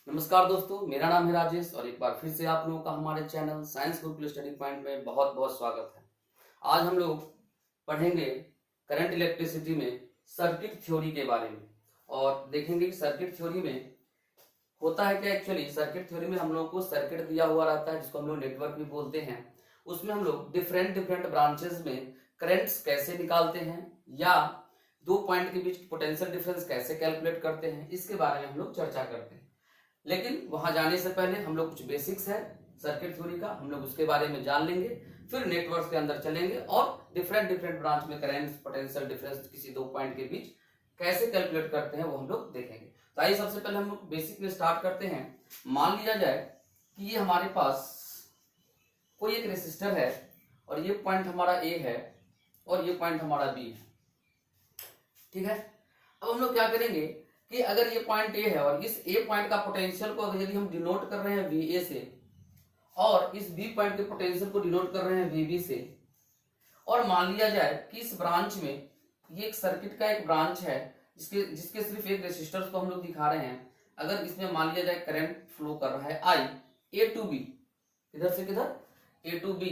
नमस्कार दोस्तों, मेरा नाम है राजेश और एक बार फिर से आप लोगों का हमारे channel science Gurukul study point में बहुत बहुत स्वागत है। आज हम लोग पढ़ेंगे करंट इलेक्ट्रिसिटी में सर्किट थ्योरी के बारे में और देखेंगे कि सर्किट थ्योरी में होता है क्या। एक्चुअली सर्किट थ्योरी में हम लोग को सर्किट दिया हुआ रहता है जिसको हम लोग नेटवर्क भी बोलते हैं। उसमें हम लोग डिफरेंट ब्रांचेस में करंट्स कैसे निकालते हैं या दो पॉइंट के बीच पोटेंशियल डिफरेंस कैसे कैलकुलेट करते हैं, इसके बारे में हम लोग चर्चा करते हैं। लेकिन वहां जाने से पहले हम लोग कुछ बेसिक्स है सर्किट थ्योरी का, हम लोग उसके बारे में जान लेंगे। फिर नेटवर्क के अंदर चलेंगे और डिफरेंट ब्रांच में करंट पोटेंशियल डिफरेंस किसी दो पॉइंट के बीच कैसे कैलकुलेट करते हैं वो हम लोग देखेंगे। तो आइए सबसे पहले हम लोग बेसिक में स्टार्ट करते हैं। मान लिया जाए कि ये हमारे पास कोई एक रेसिस्टर है और ये पॉइंट हमारा ए है और ये पॉइंट हमारा बी है। ठीक है, अब हम लोग क्या करेंगे कि अगर ये पॉइंट ए है और इस ए पॉइंट का पोटेंशियल को अगर यदि हम डिनोट कर रहे हैं वी ए से और इस बी पॉइंट के पोटेंशियल को डिनोट कर रहे हैं वी बी से, और मान लिया जाए कि इस ब्रांच में ये एक सर्किट का एक ब्रांच है जिसके सिर्फ एक रेसिस्टर को हम लोग दिखा रहे हैं। अगर इसमें मान लिया जाए करंट फ्लो कर रहा है आई ए टू बी, किधर से किधर, ए टू बी,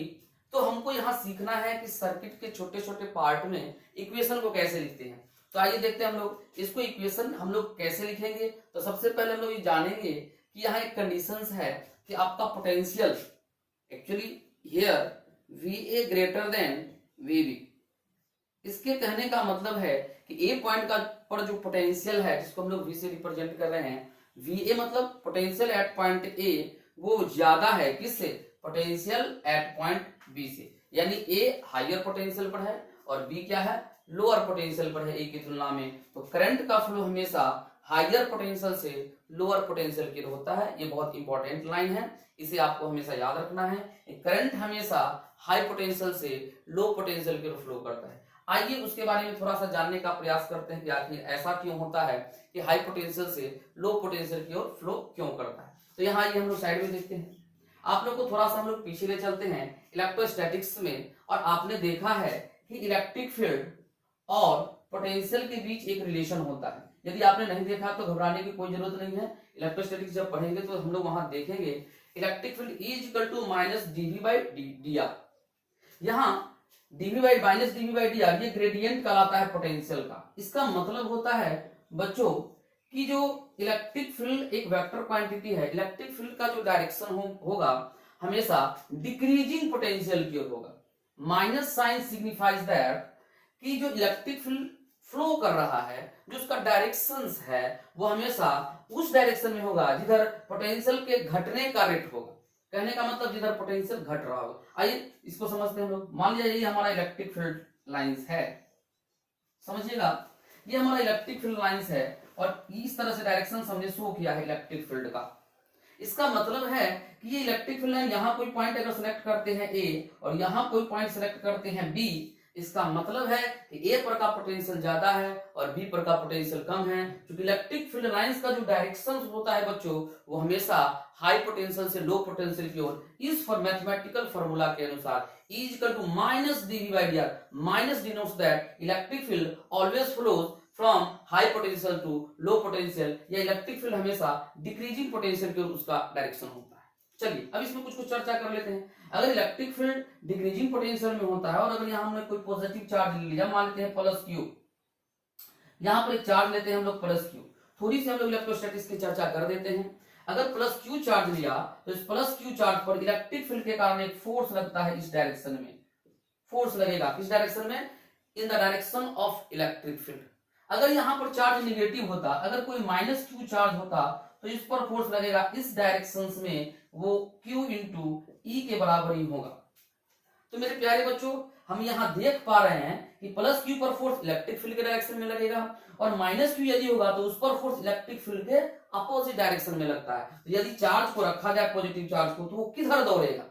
तो हमको यहाँ सीखना है कि सर्किट के छोटे छोटे पार्ट में इक्वेशन को कैसे लिखते हैं। तो आइए देखते हैं हम लोग इसको इक्वेशन हम लोग कैसे लिखेंगे। तो सबसे पहले हम लोग ये जानेंगे कि यहाँ एक कंडीशंस है कि आपका potential actually here V A greater than V B. इसके कहने का मतलब है कि ए पॉइंट का पर जो पोटेंशियल है जिसको हम लोग वी से रिप्रेजेंट कर रहे हैं, वी ए मतलब पोटेंशियल एट पॉइंट ए वो ज्यादा है किससे, पोटेंशियल एट पॉइंट बी से। यानी ए हायर पोटेंशियल पर है और बी क्या है, लोअर पोटेंशियल पर है ए की तुलना में। तो करंट का फ्लो हमेशा हायर पोटेंशियल से लोअर पोटेंशियल की ओर होता है। ये बहुत इंपॉर्टेंट लाइन है, इसे आपको हमेशा याद रखना है। करंट हमेशा हाई पोटेंशियल से लो पोटेंशियल की ओर फ्लो करता है। आइए उसके बारे में थोड़ा सा जानने का प्रयास करते हैं कि आखिर ऐसा क्यों होता है कि हाई पोटेंशियल से लो पोटेंशियल की ओर फ्लो क्यों करता है। तो यहाँ ये हम लोग साइड में देखते हैं। आप लोग को थोड़ा सा हम लोग पीछे ले चलते हैं इलेक्ट्रोस्टैटिक्स में, और आपने देखा है कि इलेक्ट्रिक फील्ड और पोटेंशियल के बीच एक रिलेशन होता है। यदि आपने नहीं देखा तो घबराने की कोई जरूरत नहीं है। इलेक्ट्रोस्टैटिक्स जब पढ़ेंगे तो हम लोग वहां देखेंगे electric field is equal to minus dv by d r. यहाँ dv by minus dv by d r ये ग्रेडियंट कहलाता है पोटेंशियल का। इसका मतलब होता है बच्चों कि जो इलेक्ट्रिक फील्ड एक वेक्टर क्वांटिटी है, इलेक्ट्रिक फील्ड का जो डायरेक्शन होगा हमेशा डिक्रीजिंग पोटेंशियल की ओर होगा। माइनस साइन सिग्निफाइज दैट कि जो इलेक्ट्रिक फील्ड फ्लो कर रहा है जो उसका डायरेक्शंस है वो हमेशा उस डायरेक्शन में होगा जिधर पोटेंशियल के घटने का रेट होगा। कहने का मतलब जिधर पोटेंशियल घट रहा होगा। आइए इसको समझते हैं हम लोग। मान लीजिए ये हमारा इलेक्ट्रिक फील्ड लाइंस है, समझिएगा ये हमारा इलेक्ट्रिक फील्ड लाइंस है और इस तरह से डायरेक्शन हमने शो किया है इलेक्ट्रिक फील्ड का। इसका मतलब है कि ये इलेक्ट्रिक फील्ड लाइन यहाँ कोई पॉइंट अगर सिलेक्ट करते हैं ए और यहाँ कोई पॉइंट सिलेक्ट करते हैं बी, इसका मतलब है कि ए पर का पोटेंशियल ज्यादा है और बी पर का पोटेंशियल कम है। क्योंकि इलेक्ट्रिक फील्ड लाइंस का जो डायरेक्शन होता है बच्चों वो हमेशा हाई पोटेंशियल से लो पोटेंशियल की ओर। इस फॉर मैथमेटिकल फार्मूला के अनुसार E is equal to minus dV by dr. Minus denotes that electric field always flows from high potential to low potential, या इलेक्ट्रिक फील्ड हमेशा डिक्रीजिंग पोटेंशियल की ओर उसका direction होता है। चलिए अब इसमें कुछ चर्चा कर लेते हैं। अगर इलेक्ट्रिक फील्ड डिक्रीजिंग पोटेंशियल में होता है और अगर यहाँ हमने कोई पॉजिटिव चार्ज ले लिया, मान लेते हैं प्लस क्यू, यहाँ पर एक चार्ज लेते हैं हम लोग प्लस क्यू। थोड़ी सी हम लोग इलेक्ट्रोस्टैटिक्स की चर्चा कर देते हैं। अगर प्लस क्यू चार्ज लिया तो इस प्लस क्यू चार्ज पर इलेक्ट्रिक फील्ड के कारण एक फोर्स लगता है। इस डायरेक्शन में फोर्स लगेगा, किस डायरेक्शन में, in the direction of electric field. अगर यहाँ पर चार्ज निगेटिव होता, अगर कोई माइनस क्यू चार्ज होता तो इस पर फोर्स लगेगा इस डायरेक्शन में, वो Q इंटू ई के बराबर ही होगा। तो मेरे प्यारे बच्चों हम यहाँ देख पा रहे हैं कि प्लस क्यू पर फोर्स इलेक्ट्रिक फील्ड के डायरेक्शन में लगेगा और माइनस क्यू यदि होगा तो उस पर फोर्स इलेक्ट्रिक फील्ड के अपोजिट डायरेक्शन में लगता है। तो यदि चार्ज को रखा जाए पॉजिटिव चार्ज को तो वो किधर दौड़ेगा,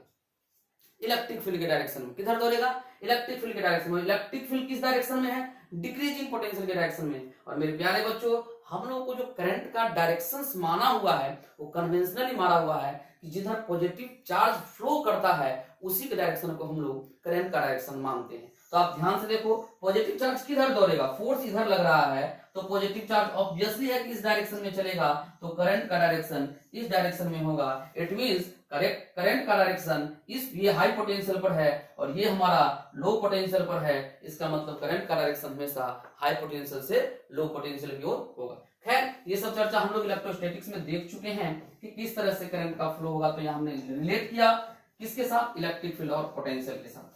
इलेक्ट्रिक फील्ड के डायरेक्शन में। किधर दौड़ेगा, इलेक्ट्रिक फील्ड के डायरेक्शन में। इलेक्ट्रिक फील्ड किस डायरेक्शन में है, डिक्रीजिंग पोटेंशियल के डायरेक्शन में। और मेरे प्यारे बच्चों हम लोगों को जो करंट का डायरेक्शन माना हुआ है वो कन्वेंशनली माना हुआ है कि जिधर पॉजिटिव चार्ज फ्लो करता है उसी के डायरेक्शन को हम लोग करंट का डायरेक्शन मानते हैं। तो आप ध्यान से देखो, पॉजिटिव चार्ज किधर दौड़ेगा, फोर्स इधर लग रहा है, तो पॉजिटिव चार्ज ऑब्वियसली है कि इस डायरेक्शन में चलेगा, तो करंट का डायरेक्शन इस डायरेक्शन में होगा। इट मींस करंट का डायरेक्शन ये हाई पोटेंशियल पर है और ये हमारा लो पोटेंशियल पर है, इसका मतलब करंट का डायरेक्शन हमेशा हाई पोटेंशियल से लो पोटेंशियल की ओर होगा। खैर, ये सब चर्चा हम लोग इलेक्ट्रोस्टैटिक्स में देख चुके हैं कि किस तरह से करंट का फ्लो होगा, तो यहाँ हमने रिलेट किया किसके साथ, इलेक्ट्रिक फील्ड और पोटेंशियल के साथ।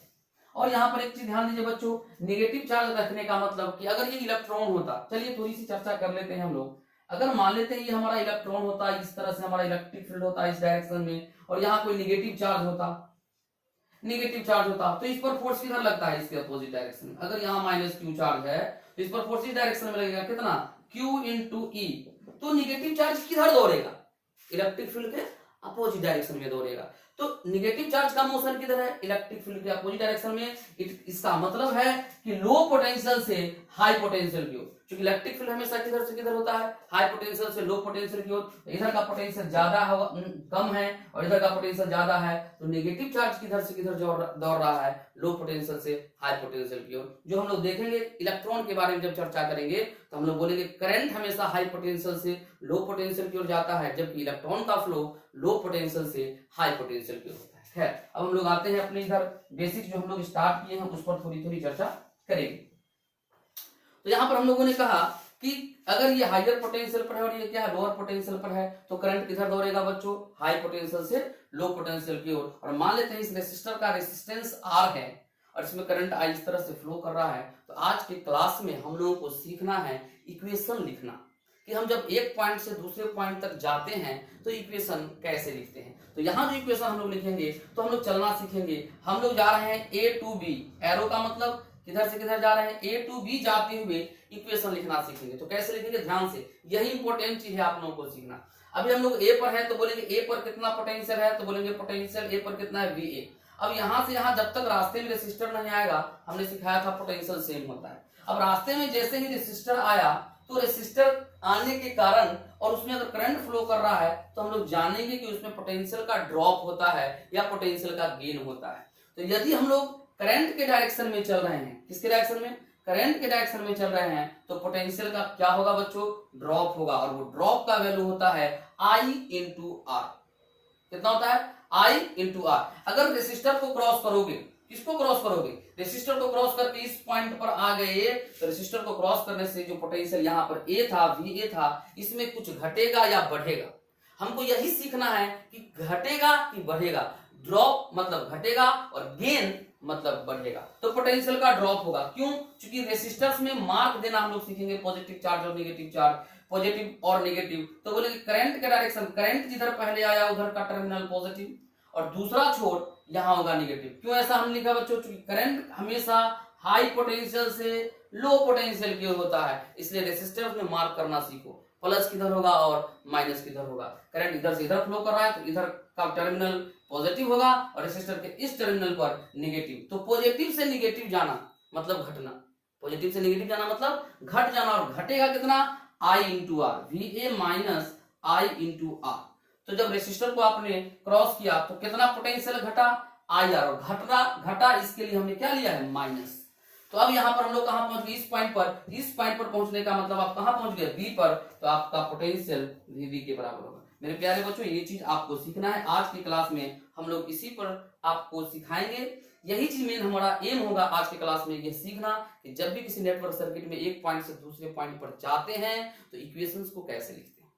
और यहाँ पर एक चीज ध्यान दीजिए बच्चों, नेगेटिव चार्ज रखने का मतलब कि अगर ये इलेक्ट्रॉन होता, चलिए थोड़ी सी चर्चा कर लेते हैं हम लोग। अगर मान लेते हैं ये हमारा इलेक्ट्रॉन होता, इस तरह से हमारा इलेक्ट्रिक फील्ड होता इस डायरेक्शन में, और यहाँ कोई नेगेटिव चार्ज होता, तो इस पर फोर्स किधर लगता है, इसके अपोजिट डायरेक्शन में। अगर यहाँ -q चार्ज है तो इस पर फोर्स इस डायरेक्शन में लगेगा, कितना, q इंटू ई। तो नेगेटिव चार्ज किधर दौड़ेगा, इलेक्ट्रिक फील्ड के अपोजिट डायरेक्शन में दौड़ेगा। तो नेगेटिव चार्ज का मोशन किधर है, इलेक्ट्रिक फील्ड के अपोजिट डायरेक्शन में। इसका मतलब है कि लो पोटेंशियल से हाई पोटेंशियल की ओर, क्योंकि इलेक्ट्रिक फील्ड हमेशा किधर से किधर होता है, हाई पोटेंशियल से लो पोटेंशियल की ओर। इधर का पोटेंशियल ज्यादा कम है और इधर का पोटेंशियल ज्यादा है, तो नेगेटिव चार्ज किधर से किधर दौड़ रहा है, लो पोटेंशियल से हाई पोटेंशियल की ओर। जो हम लोग देखेंगे इलेक्ट्रॉन के बारे में जब चर्चा करेंगे तो हम लोग बोलेंगे करंट हमेशा हाई पोटेंशियल से लो पोटेंशियल की ओर जाता है, जबकि इलेक्ट्रॉन का फ्लो लो पोटेंशियल से हाई पोटेंशियल की ओर होता है। खैर, अब हम लोग आते हैं अपने इधर बेसिक जो हम लोग स्टार्ट किए हैं उस पर थोड़ी थोड़ी चर्चा करेंगे। तो यहाँ पर हम लोगों ने कहा कि अगर ये हायर पोटेंशियल पर है और ये क्या है, लोअर पोटेंशियल पर है, तो करंट किधर दौड़ेगा बच्चों, हाई पोटेंशियल से लो पोटेंशियल की ओर। और मान लेते हैं इस रेसिस्टर का रेसिस्टेंस R है और इसमें करंट I इस तरह से फ्लो कर रहा है। तो आज के क्लास में हम लोगों को सीखना है इक्वेशन लिखना, कि हम जब एक पॉइंट से दूसरे पॉइंट तक जाते हैं तो इक्वेशन कैसे लिखते हैं। तो यहाँ जो इक्वेशन हम लोग लिखेंगे तो हम लोग चलना सीखेंगे। हम लोग जा रहे हैं A to B, एरो का मतलब किधर से किधर जा रहे हैं, A to B जाते हुए इक्वेशन लिखना सीखेंगे। तो कैसे लिखेंगे, ध्यान से, यही इंपॉर्टेंट चीज है आप लोगों को सीखना। अभी हम लोग A पर है तो बोलेंगे A पर कितना पोटेंशियल है, तो बोलेंगे पोटेंशियल A पर कितना है, VA। अब यहाँ से यहाँ जब तक रास्ते में रेसिस्टर नहीं आएगा, हमने सिखाया था पोटेंशियल सेम होता है। अब रास्ते में जैसे ही रेसिस्टर आया तो रेसिस्टर आने के कारण और उसमें अगर करंट फ्लो कर रहा है तो हम लोग जानेंगे कि उसमें पोटेंशियल का ड्रॉप होता है या पोटेंशियल का गेन होता है। तो यदि हम लोग करंट के डायरेक्शन में चल रहे हैं, किसके डायरेक्शन में, करंट के डायरेक्शन में चल रहे हैं, तो पोटेंशियल का क्या होगा बच्चों, ड्रॉप होगा। और वो ड्रॉप का वैल्यू होता है I इंटू आर। कितना होता है, I इंटू आर। अगर रेसिस्टर को क्रॉस करोगे, किसको क्रॉस करोगे, रेसिस्टर को क्रॉस करके इस पॉइंट पर आ गए, तो रेसिस्टर को क्रॉस करने से जो पोटेंशियल यहाँ पर A था, VA था, इसमें कुछ घटेगा या बढ़ेगा। हमको यही सीखना है कि घटेगा कि बढ़ेगा। ड्रॉप मतलब घटेगा और गेन मतलब बढ़ेगा। तो पोटेंशियल का ड्रॉप होगा, क्यों, क्योंकि रेसिस्टर्स में मार्क देना हम लोग सीखेंगे, पॉजिटिव चार्ज और नेगेटिव चार्ज, पॉजिटिव और नेगेटिव। तो बोलेंगे करंट का डायरेक्शन, करंट जिधर पहले आया उधर का टर्मिनल पॉजिटिव और दूसरा छोर यहाँ होगा नेगेटिव। क्यों ऐसा हम लिखा बच्चों, क्योंकि करंट हमेशा हाई पोटेंशियल से लो पोटेंशियल की ओर होता है, इसलिए रेसिस्टर में मार्क करना सीखो, प्लस किधर होगा और माइनस किधर होगा। करंट इधर से इधर फ्लो कर रहा है तो इधर का टर्मिनल पॉजिटिव होगा और रेसिस्टर के इस टर्मिनल पर नेगेटिव। तो पॉजिटिव से नेगेटिव जाना मतलब घटना, पॉजिटिव से नेगेटिव जाना मतलब घट जाना, और घटेगा कितना, I into R, VA minus I into R. तो जब रेसिस्टर को आपने क्रॉस किया तो कितना पोटेंशियल घटा, IR, और घटा इसके लिए हमने क्या लिया है, माइनस। तो अब यहाँ पर हम लोग कहाँ पहुंच गए, इस पॉइंट पर। इस पॉइंट पर पहुंचने का मतलब आप कहाँ पहुंच गए, B पर, तो आपका पोटेंशियल VB के बराबर होगा। मेरे प्यारे बच्चों, ये चीज आपको सीखना है। आज की क्लास में हम लोग इसी पर आपको सिखाएंगे। यही चीज मेन हमारा एम होगा आज की क्लास में, ये सीखना कि जब भी किसी नेटवर्क सर्किट में एक पॉइंट से दूसरे पॉइंट पर जाते हैं तो इक्वेशंस को कैसे लिखते हैं।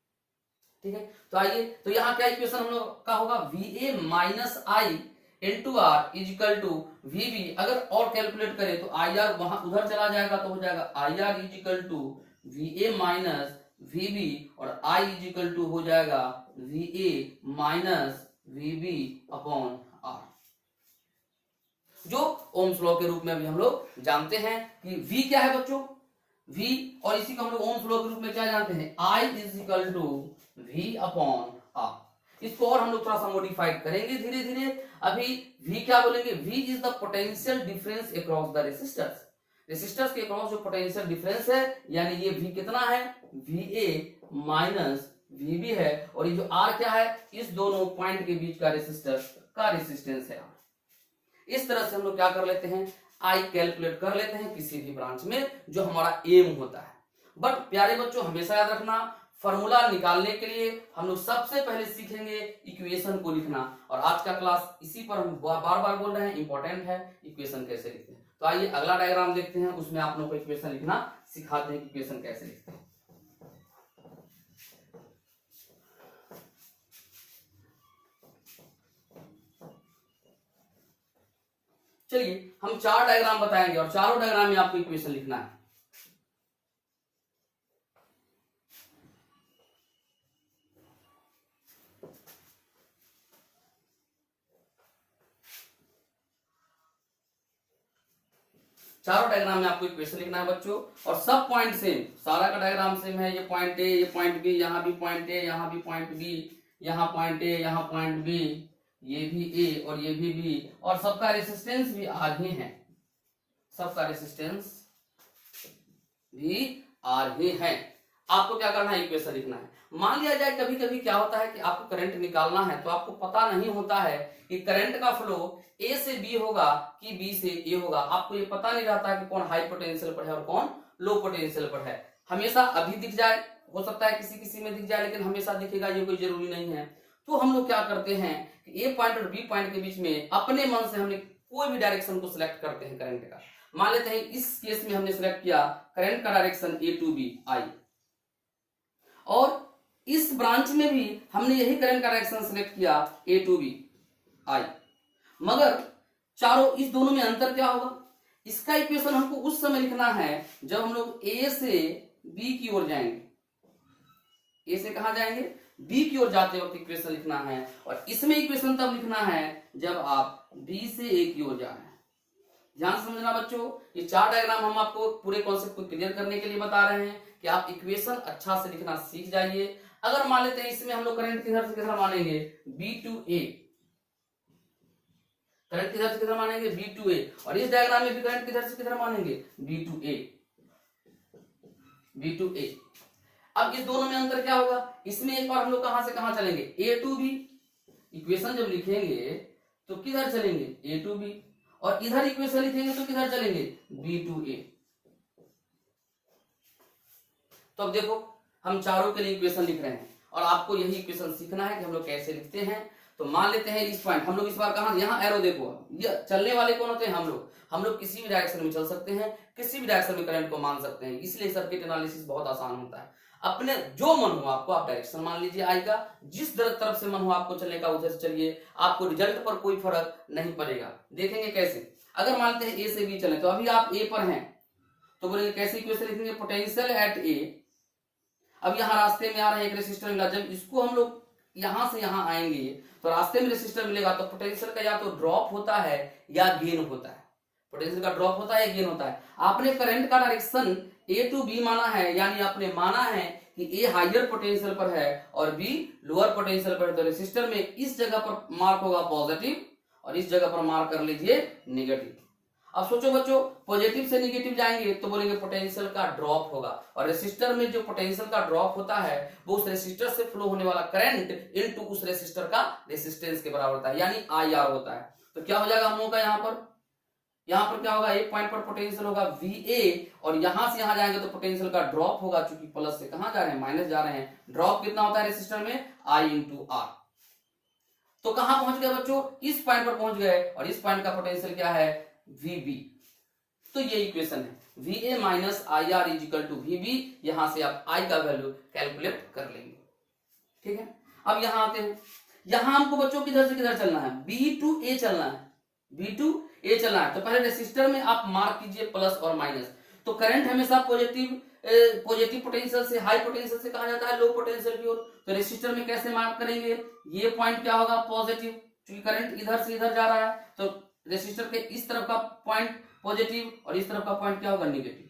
ठीक है, तो आइए, तो यहाँ क्या इक्वेशन हम लोग का होगा, VA minus I into R is equal to VB। अगर और कैलकुलेट करें तो IR वहां उधर चला जाएगा तो हो जाएगा IR is equal to VA minus VB, और I इजिकल टू हो जाएगा VA minus VB upon R, जो ओम्स लॉ के रूप में भी हम लोग जानते हैं कि V क्या है बच्चों, V, और इसी को हम लोग ओम्स लॉ के रूप में क्या जानते हैं, I is equal to V upon R। इसको और हम लोग थोड़ा सा मॉडिफाइड करेंगे धीरे धीरे। अभी V क्या बोलेंगे, V is the potential difference across the resistors. Resistors के अक्रॉस जो पोटेंशियल डिफरेंस है, यानी ये V कितना है, VA माइनस VB है, और ये जो R क्या है, इस दोनों पॉइंट के बीच का रेसिस्टर का रेसिस्टेंस है। इस तरह से हम लोग क्या कर लेते हैं, आई कैलकुलेट कर लेते हैं किसी भी ब्रांच में जो हमारा एम होता है। बट प्यारे बच्चों हमेशा याद रखना, फॉर्मूला निकालने के लिए हम लोग सबसे पहले सीखेंगे इक्वेशन को लिखना, और आज का क्लास इसी पर हम बार बार बोल रहे हैं, इंपॉर्टेंट है इक्वेशन कैसे लिखते हैं। तो आइए अगला डायग्राम देखते हैं, उसमें आप लोगों को इक्वेशन लिखना सिखाते हैं, इक्वेशन कैसे लिखते हैं। चलिए हम 4 डायग्राम बताएंगे और चारों डायग्राम में आपको इक्वेशन लिखना है। चारों डायग्राम में आपको इक्वेशन लिखना है बच्चों, और सब पॉइंट सेम, सारा का डायग्राम सेम है। ये पॉइंट ए, ये पॉइंट बी, यहाँ भी पॉइंट ए, यहाँ भी पॉइंट बी, यहाँ पॉइंट ए, यहाँ पॉइंट बी, ये भी ए और ये भी बी, और सबका रेसिस्टेंस भी आर ही है, सबका रेसिस्टेंस भी आर ही है। आपको क्या करना है, इक्वेशन लिखना है। मान लिया जाए कभी कभी क्या होता है कि आपको करंट निकालना है तो आपको पता नहीं होता है कि करंट का फ्लो ए से बी होगा कि बी से ए होगा। आपको ये पता नहीं रहता है कि कौन हाई पोटेंशियल पर है और कौन लो पोटेंशियल पर है। हमेशा अभी दिख जाए, हो सकता है किसी किसी में दिख जाए, लेकिन हमेशा दिखेगा ये कोई जरूरी नहीं है। तो हम लोग क्या करते हैं कि ए पॉइंट और बी पॉइंट के बीच में अपने मन से हमने कोई भी डायरेक्शन को सिलेक्ट करते हैं करंट का। मान लेते हैं इस केस में हमने सिलेक्ट किया करंट का direction A to B I, और इस ब्रांच में भी हमने यही करंट का डायरेक्शन सिलेक्ट किया ए टू बी आई, मगर चारों इस दोनों में अंतर क्या होगा, इसका इक्वेशन हमको उस समय लिखना है जब हम लोग ए से बी की ओर जाएंगे। ए से कहां जाएंगे, बी की ओर जाते वक्त इक्वेशन लिखना है, और इसमें इक्वेशन तब लिखना है जब आप बी से ए की ओर जा रहे हैं। ध्यान समझना बच्चों, ये 4 डायग्राम हम आपको पूरे कॉन्सेप्ट को क्लियर करने के लिए बता रहे हैं कि आप इक्वेशन अच्छा से लिखना सीख जाइए। अगर मान लेते हैं इसमें हम लोग करंट किधर से किधर मानेंगे, बी टू ए, करंट किधर से किधर मानेंगे, बी टू ए, और इस डायग्राम में भी करंट किधर से किधर मानेंगे, B to A, B to A. अब इस दोनों में अंतर क्या होगा, इसमें एक बार हम लोग कहां से कहां चलेंगे, ए टू बी। इक्वेशन जब लिखेंगे तो किधर चलेंगे, ए टू बी, और इधर इक्वेशन लिखेंगे तो किधर चलेंगे, बी टू ए। तो अब देखो हम चारों के लिए इक्वेशन लिख रहे हैं, और आपको यही इक्वेशन सीखना है कि हम लोग कैसे लिखते हैं। तो मान लेते हैं इस पॉइंट, हम लोग इस बार कहां, यहाँ एरो देखो, ये चलने वाले कौन होते हैं, हम लोग किसी भी डायरेक्शन में चल सकते हैं, किसी भी डायरेक्शन में करंट को मान सकते हैं। इसलिए सर्किट एनालिसिस बहुत आसान होता है। अपने जो मन हो आपको आप डायरेक्शन मान लीजिए आई का, जिस तरफ से मन हो आपको चलने का उधर से चलिए, आपको रिजल्ट पर कोई फर्क नहीं पड़ेगा। देखेंगे कैसे, अगर मानते हैं ए से बी चले, तो अभी आप ए पर हैं तो बोलेंगे कैसे इक्वेशन लिखेंगे, पोटेंशियल एट ए। अब यहाँ रास्ते में आ रहा है एक रेसिस्टर मिला, जब इसको हम लोग यहां से यहां आएंगे तो रास्ते में रेसिस्टर मिलेगा, तो पोटेंशियल का या तो ड्रॉप होता है या गेन होता है। पोटेंशियल का ड्रॉप होता है या गेन होता है। आपने करंट का डायरेक्शन ए टू बी माना है, यानी आपने माना है कि ए हायर पोटेंशियल पर है और बी लोअर पोटेंशियल पर है, तो रेसिस्टर में इस जगह पर मार्क होगा पॉजिटिव और इस जगह पर मार्क कर लीजिए नेगेटिव। अब सोचो बच्चों, पॉजिटिव से नेगेटिव जाएंगे तो बोलेंगे पोटेंशियल का ड्रॉप होगा, और रेसिस्टर में जो पोटेंशियल का ड्रॉप होता है वो उस रेसिस्टर से फ्लो होने वाला करंट इनटू उस रेसिस्टर का रेसिस्टेंस के बराबर होता है, यानी आई आर होता है। तो क्या हो जाएगा हम लोगों का यहाँ पर क्या होगा, एक पॉइंट पर पोटेंशियल होगा VA, और यहां से यहां जाएंगे तो पोटेंशियल का ड्रॉप होगा, चूंकि प्लस से कहां जा रहे हैं, माइनस जा रहे हैं। ड्रॉप कितना होता है रेसिस्टर में, I इंटू आर। तो कहां पहुंच गए बच्चों, इस पॉइंट पर पहुंच गए, और इस पॉइंट का पोटेंशियल क्या है, VB। तो ये इक्वेशन है, VA minus IR is equal to VB। यहां से आप I का वैल्यू कैलकुलेट कर लेंगे, ठीक है। अब यहां आते हैं, यहां हमको बच्चों किधर से किधर चलना है, B टू A चलना है, B टू A चलना है। तो पहले रेसिस्टर में आप मार्क कीजिए प्लस और माइनस। तो करंट हमेशा पॉजिटिव पोटेंशियल से हाई पोटेंशियल से कहा जाता है लो पोटेंशियल की ओर। तो रेसिस्टर में कैसे मार्क करेंगे, ये पॉइंट क्या होगा, पॉजिटिव, क्योंकि करंट इधर से इधर जा रहा है, तो रेसिस्टर के इस तरफ का पॉइंट पॉजिटिव और इस तरफ का पॉइंट क्या होगा, नेगेटिव,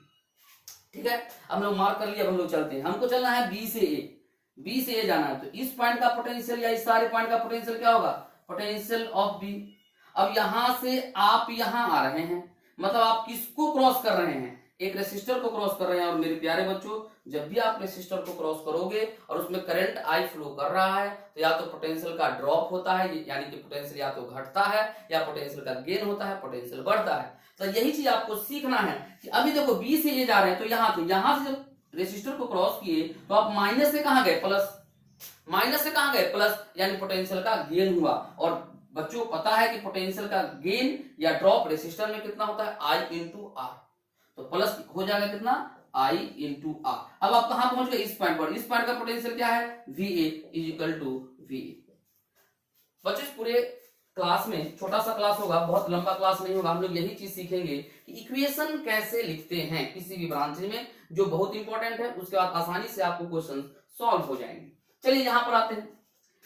ठीक है। हम लोग मार्क कर लिया, अब हम लोग चलते हैं। हमको चलना है B से A जाना है, तो इस पॉइंट का पोटेंशियल या इस सारे पॉइंट का पोटेंशियल क्या होगा, पोटेंशियल ऑफ B। अब यहां से आप यहां आ रहे हैं, मतलब आप किसको क्रॉस कर रहे हैं, एक रेसिस्टर को क्रॉस कर रहे हैं। और मेरे प्यारे बच्चों, जब भी आप रेसिस्टर को क्रॉस करोगे और उसमें करंट आई फ्लो कर रहा है तो या तो पोटेंशियल का ड्रॉप होता है, यानी कि पोटेंशियल या तो घटता है, या पोटेंशियल का गेन होता है, पोटेंशियल बढ़ता है। तो यही चीज आपको सीखना है कि अभी देखो बी से ए जा रहे हैं तो यहां से जब रेसिस्टर को क्रॉस किए तो आप माइनस से कहां गए, प्लस, माइनस से कहां गए, प्लस, यानी पोटेंशियल का गेन हुआ। और बच्चों को पता है कि पोटेंशियल का गेन या ड्रॉप रेसिस्टर में कितना होता है, आई इंटू आर। तो प्लस हो जाएगा कितना, आई इंटू आर। अब आप कहां पहुंच गए, इस पॉइंट पर। इस पॉइंट का पोटेंशियल क्या है, V A is equal to V A. बच्चों इस पूरे क्लास में, छोटा सा क्लास होगा, बहुत लंबा क्लास नहीं होगा, हम लोग यही चीज सीखेंगे कि इक्वेशन कैसे लिखते हैं किसी भी ब्रांच में, जो बहुत इंपॉर्टेंट है। उसके बाद आसानी से आपको क्वेश्चन सॉल्व हो जाएंगे। चलिए यहां पर आते हैं,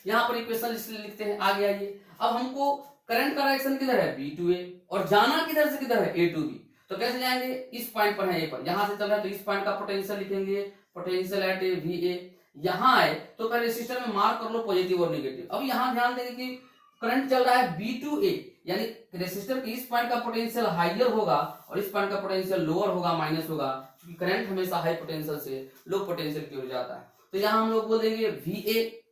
यहां पर इक्वेशन लिखते हैं। आगे आइए, अब हमको करंट का डायरेक्शन किधर है, बी टू ए, और जाना किधर से किधर है, ए टू बी। तो कैसे जाएंगे, इस पॉइंट पर है ए पर, यहां से चल रहा है तो इस पॉइंट का पोटेंशियल लिखेंगे, potential at A V A. यहां आए तो पहले रेसिस्टर में मार्क कर लो पॉजिटिव और नेगेटिव। अब यहां ध्यान देंगे कि करंट चल रहा है बी टू ए, यानी रेसिस्टर के इस पॉइंट का पोटेंशियल हाइयर होगा और इस पॉइंट का पोटेंशियल लोअर होगा, माइनस होगा, क्योंकि करंट हमेशा हाई पोटेंशियल से लो पोटेंशियल की ओर जाता है। तो यहां हम लोग बोल देंगे वी ए।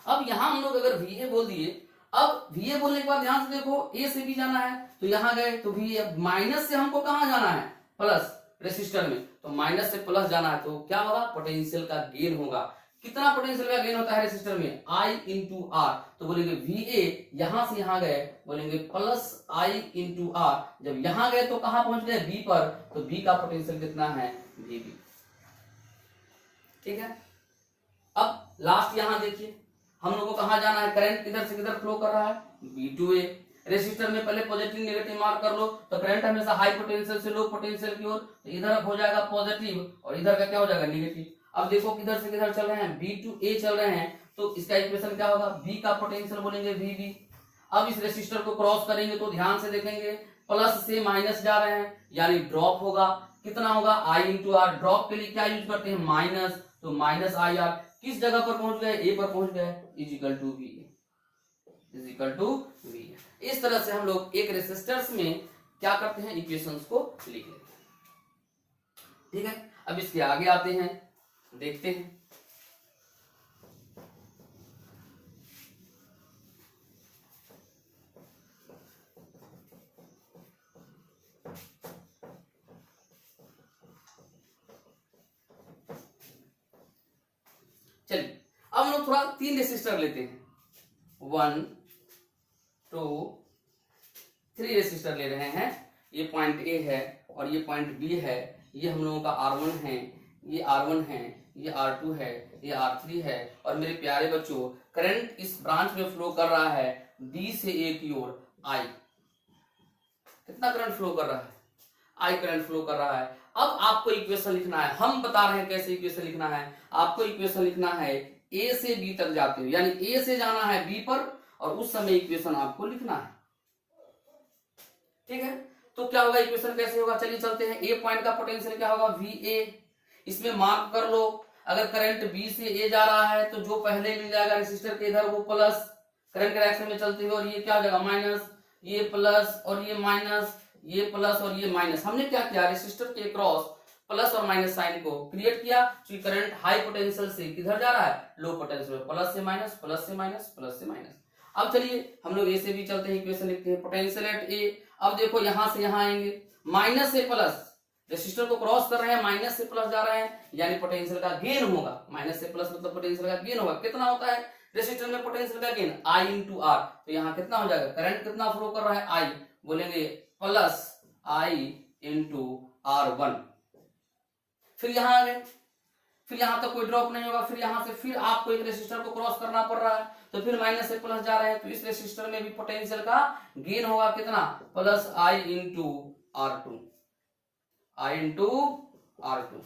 अब यहां हम लोग अगर वी ए बोल दिए, अब वी ए बोलने के बाद ध्यान से देखो, ए से भी जाना है तो यहां गए तो वी ए, माइनस से हमको कहां जाना है, प्लस, रेसिस्टर में, तो माइनस से प्लस जाना है तो क्या होगा, पोटेंशियल का गेन होगा। कितना पोटेंशियल का गेन होता है रेसिस्टर में, आई इंटू आर। तो बोलेंगे वी ए, यहां से यहां गए बोलेंगे प्लस आई इंटू आर। जब यहां गए तो कहां पहुंच गए, बी पर, तो बी का पोटेंशियल कितना है, वी बी। ठीक है, अब लास्ट यहां देखिए, हम लोग को कहां जाना है, करंट किधर से किधर फ्लो कर रहा है, बी टू ए। रेसिस्टर में पहले पॉजिटिव नेगेटिव मार्क कर लो, तो करंट हमेशा हाई पोटेंशियल से लो पोटेंशियल की ओर, तो इधर हो जाएगा पॉजिटिव और इधर का क्या हो जाएगा, नेगेटिव। अब देखो किधर से किधर चल रहे हैं, बी टू ए चल रहे हैं, तो इसका इक्वेशन क्या होगा, बी का पोटेंशियल बोलेंगे वी बी। अब इस रेसिस्टर को क्रॉस करेंगे तो ध्यान से देखेंगे, प्लस से माइनस जा रहे हैं, यानी ड्रॉप होगा। कितना होगा, आई इंटू आर। ड्रॉप के लिए क्या यूज करते हैं, माइनस, तो माइनस आई आर। किस जगह पर पहुंच गए, ए पर पहुंच गए, is equal to V, is equal to V. इस तरह से हम लोग एक रेसिस्टर्स में क्या करते हैं, इक्वेशंस को लिख लेते हैं। ठीक है, अब इसके आगे आते हैं, देखते हैं। चलिए अब हम लोग थोड़ा 3 रेसिस्टर लेते हैं, 1 2 3 रेसिस्टर ले रहे हैं। ये पॉइंट ए है और ये पॉइंट बी है। ये हम लोगों का R1 है, ये R1 है, ये R2 है, ये R3 है। और मेरे प्यारे बच्चों, करंट इस ब्रांच में फ्लो कर रहा है बी से ए की ओर, I। कितना करंट फ्लो कर रहा है, I करंट फ्लो कर रहा है। अब आपको इक्वेशन लिखना है, हम बता रहे हैं कैसे इक्वेशन लिखना है। आपको इक्वेशन लिखना है ए से बी तक जाते हो, यानी ए से जाना है बी पर और उस समय इक्वेशन आपको लिखना है। ठीक है, तो क्या होगा, इक्वेशन कैसे होगा, चलिए चलते हैं। ए पॉइंट का पोटेंशियल क्या होगा, वी ए। इसमें मार्क कर लो, अगर करंट बी से ए जा रहा है तो जो पहले मिल जाएगा रेसिस्टर के इधर वो प्लस, करंट के डायरेक्शन में चलते हुए, और ये क्या हो जाएगा, माइनस, ये प्लस और ये माइनस, ये प्लस और ये माइनस। हमने क्या किया, रेसिस्टर के क्रॉस प्लस और माइनस साइन को क्रिएट किया, क्योंकि करंट हाई पोटेंशियल से किधर जा रहा है, लो पोटेंशियल, प्लस से माइनस, प्लस से माइनस, प्लस से माइनस। अब चलिए हम लोग ए से भी चलते हैं, इक्वेशन लिखते हैं, पोटेंशियल एट ए। अब देखो यहां से यहां आएंगे, माइनस से प्लस, रेसिस्टर को क्रॉस कर रहे हैं, माइनस से प्लस जा रहे हैं, यानी पोटेंशियल का गेन होगा। माइनस से प्लस मतलब पोटेंशियल का गेन होगा। कितना होता है रेसिस्टर में पोटेंशियल का गेन, आई इंटू आर। तो यहाँ कितना हो जाएगा, करंट कितना फ्लो कर रहा है, आई, बोलेंगे प्लस आई इंटू R1। फिर यहां आ गए, फिर यहां तक कोई ड्रॉप नहीं होगा, फिर यहां से फिर आपको एक रेसिस्टर को क्रॉस करना पड़ रहा है, तो फिर माइनस से प्लस जा रहे हैं, तो इस रेसिस्टर में भी पोटेंशियल का गेन होगा। कितना, plus I into R2, I into R2।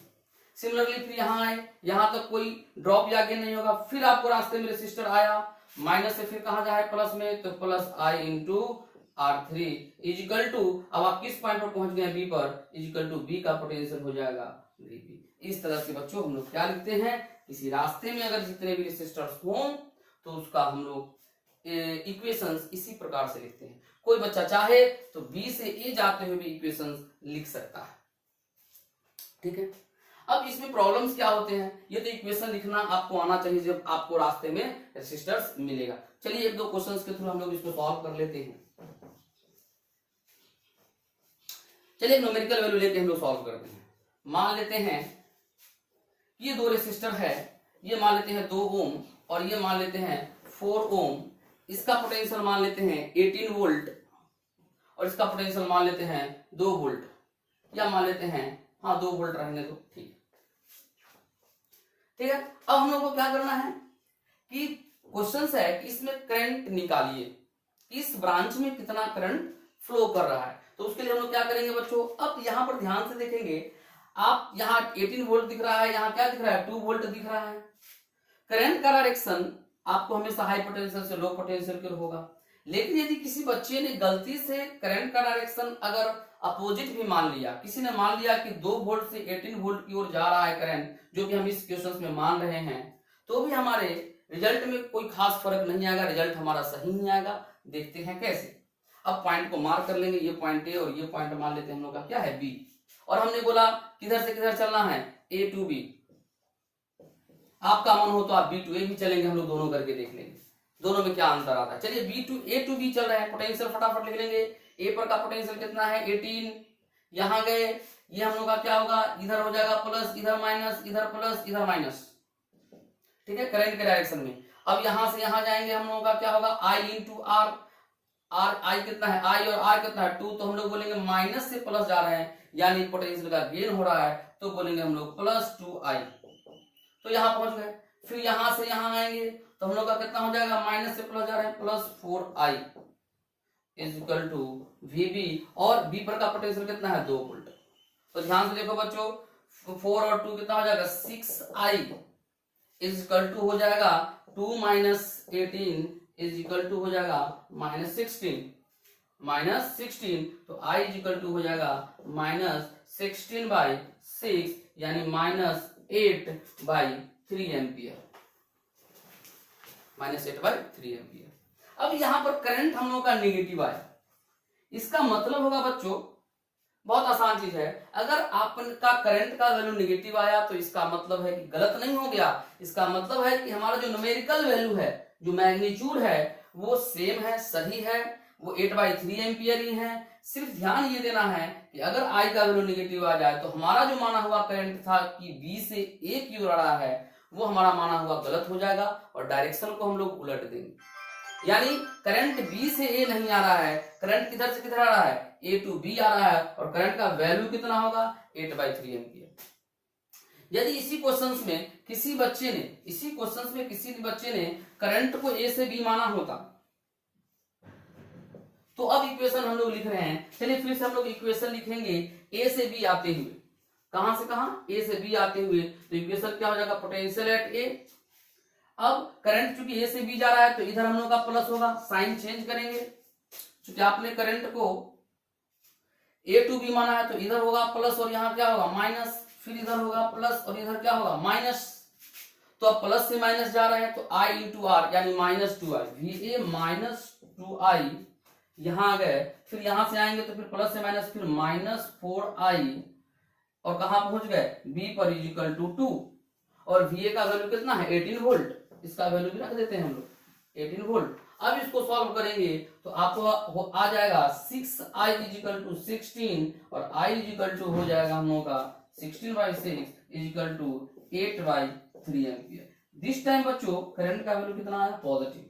Similarly फिर यहां आए, यहां तक कोई ड्रॉप या गेन नहीं होगा, फिर आपको रास्ते में रेसिस्टर आया, माइनस से फिर कहां जाए, प्लस में, तो plus I into R3 is equal to, अब आप किस पॉइंट पर पहुंच गए, बी पर, इज इक्वल टू बी का पोटेंशियल हो जाएगा VB। इस तरह से बच्चों हम लोग क्या लिखते हैं, किसी रास्ते में अगर जितने भी रेसिस्टर्स हों तो उसका हम लोग इक्वेशंस इसी प्रकार से लिखते हैं। कोई बच्चा चाहे तो बी से ए जाते हुए भी इक्वेशंस लिख सकता है। ठीक है, अब इसमें प्रॉब्लम्स क्या होते हैं, ये तो इक्वेशन लिखना आपको आना चाहिए जब आपको रास्ते में रेसिस्टर्स मिलेगा। चलिए एक दो क्वेश्चंस के थ्रू हम लोग इसको सॉल्व कर लेते हैं। चलिए एक न्यूमेरिकल वैल्यू लेके हम लोग सॉल्व करते हैं। मान लेते हैं ये दो रेसिस्टर है, ये मान लेते हैं 2 ओम और ये मान लेते हैं 4 ओम। इसका पोटेंशियल मान लेते हैं 18 वोल्ट और इसका पोटेंशियल मान लेते हैं 2 वोल्ट, या मान लेते हैं हाँ 2 वोल्ट रहने दो, ठीक है। अब हम लोग को क्या करना है कि क्वेश्चन है कि इसमें करंट निकालिए, इस ब्रांच में कितना करंट फ्लो कर रहा है। तो उसके लिए हम लोग क्या करेंगे बच्चों, अब यहां पर ध्यान से देखेंगे आप, यहाँ 18 वोल्ट दिख रहा है, यहाँ क्या दिख रहा है 2 वोल्ट दिख रहा है। करंट का डायरेक्शन आपको हमेशा हाई पोटेंशियल से लो पोटेंशियल की होगा, लेकिन यदि किसी बच्चे ने गलती से करंट का डायरेक्शन अगर अपोजिट भी मान लिया, किसी ने मान लिया कि 2 वोल्ट से 18 वोल्ट की ओर जा रहा है करंट, जो कि हम इस क्वेश्चन में मान रहे हैं, तो भी हमारे रिजल्ट में कोई खास फर्क नहीं आएगा, रिजल्ट हमारा सही नहीं आएगा। देखते हैं कैसे। अब पॉइंट को मार्क कर लेंगे, ये पॉइंट ए और ये पॉइंट मान लेते हैं हम लोग का क्या है बी, और हमने बोला किधर से किधर चलना है ए टू बी। आपका मन हो तो आप बी टू ए भी चलेंगे, हम लोग दोनों करके देख लेंगे दोनों में क्या अंतर आता है। चलिए B to A to B चल रहे हैं, पोटेंशियल फटाफट लिख लेंगे। ए पर का पोटेंशियल कितना है 18, यहां गए ये हम लोग का क्या होगा, इधर हो जाएगा प्लस, इधर माइनस, इधर प्लस, इधर माइनस, ठीक है, करंट के डायरेक्शन में। अब यहां से यहां जाएंगे हम लोगों का क्या होगा आई इंटू आर, आर आई कितना है आई और आर कितना है 2, तो हम लोग बोलेंगे माइनस से प्लस जा रहे हैं, यानी पोटेंशियल का गेन हो रहा है, तो बोलेंगे हम लोग प्लस 2i। तो यहां पहुंच गए। फिर यहां से यहां आएंगे तो हम लोग का कितना हो जाएगा, माइनस से प्लस जा रहे हैं plus 4i is equal to VB, और B पर का पोटेंशियल कितना है 2 वोल्ट। तो ध्यान से देखो बच्चों, 4 और 2 कितना हो जाएगा 6i इज इक्वल टू हो जाएगा 2 माइनस 18 इज इक्वल टू हो जाएगा माइनस 16, तो i इज इक्वल टू हो जाएगा माइनस 16/6, यानी माइनस 8/3 एम्पियर, माइनस 8/3 एम्पियर। अब यहां पर करंट हम लोगों का नेगेटिव आया, इसका मतलब होगा बच्चों बहुत आसान चीज है, अगर आपका करंट का वैल्यू नेगेटिव आया तो इसका मतलब है कि गलत नहीं हो गया, इसका मतलब है कि हमारा जो न्यूमेरिकल वैल्यू है, जो मैग्नीट्यूड है वो सेम है, सही है, वो 8/3 एम्पियर ही है। सिर्फ ध्यान ये देना है कि अगर आई का वैल्यू नेगेटिव आ जाए तो हमारा जो माना हुआ करंट था कि बी से ए की ओर आ रहा है, वो हमारा माना हुआ गलत हो जाएगा और डायरेक्शन को हम लोग उलट देंगे, यानी करंट बी से ए नहीं आ रहा है, करंट किधर से किधर आ रहा है ए टू बी आ रहा है, और करंट का वैल्यू कितना होगा 8/3 एम्पियर। यदि इसी क्वेश्चंस में किसी बच्चे ने करंट को ए से बी माना होता, तो अब इक्वेशन हम लोग लिख रहे हैं। चलिए फिर से हम लोग इक्वेशन लिखेंगे ए से बी आते हुए, कहां से कहां ए से बी आते हुए, तो इक्वेशन क्या हो जाएगा पोटेंशियल एट ए। अब करंट चूंकि ए से बी जा रहा है तो इधर हम लोग का प्लस होगा, साइन चेंज करेंगे, चूंकि आपने करंट को ए टू बी माना है तो इधर होगा प्लस और यहाँ क्या होगा माइनस, फिर इधर होगा प्लस और इधर क्या होगा माइनस। तो अब प्लस से माइनस जा रहे हैं तो i इंटू आर यानी minus 2i, VA minus 2i, यहां आ गए, फिर यहां से आएंगे तो फिर प्लस से माइनस फिर माइनस 4i, और कहां पहुंच गए b पर इज इक्वल टू 2, और VA का वैल्यू कितना है 18 वोल्ट, इसका वैल्यू भी रख देते हैं हम लोग 18 वोल्ट। अब इसको सॉल्व करेंगे तो आपको आ जाएगा 6i इज इक्वल टू 16 और i इज इक्वल टू हो जाएगा हम लोगों का 16/6 is equal to 8/3 ampere. This time बच्चों करंट का वैल्यू कितना आया पॉजिटिव,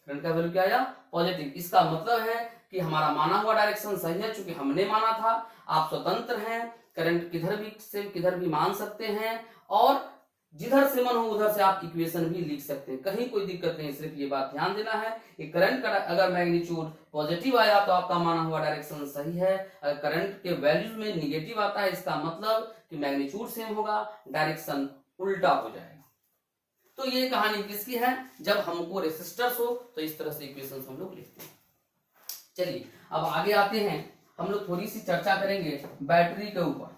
करंट का वैल्यू क्या आया पॉजिटिव। इसका मतलब है कि हमारा माना हुआ डायरेक्शन सही है, चूंकि हमने माना था। आप स्वतंत्र हैं, करंट किधर भी से किधर भी मान सकते हैं, और जिधर से मन हो उधर से आप इक्वेशन भी लिख सकते हैं, कहीं कोई दिक्कत नहीं। सिर्फ ये बात ध्यान देना है कि करंट का अगर मैग्नीट्यूड पॉजिटिव आया तो आपका माना हुआ डायरेक्शन सही है, अगर करंट के वैल्यूज में निगेटिव आता है इसका मतलब कि मैग्नीट्यूड सेम होगा, डायरेक्शन उल्टा हो जाएगा। तो ये कहानी किसकी है, जब हमको रेसिस्टर्स हो तो इस तरह से इक्वेशन हम लोग लिखते हैं। चलिए अब आगे आते हैं, हम लोग थोड़ी सी चर्चा करेंगे बैटरी के ऊपर।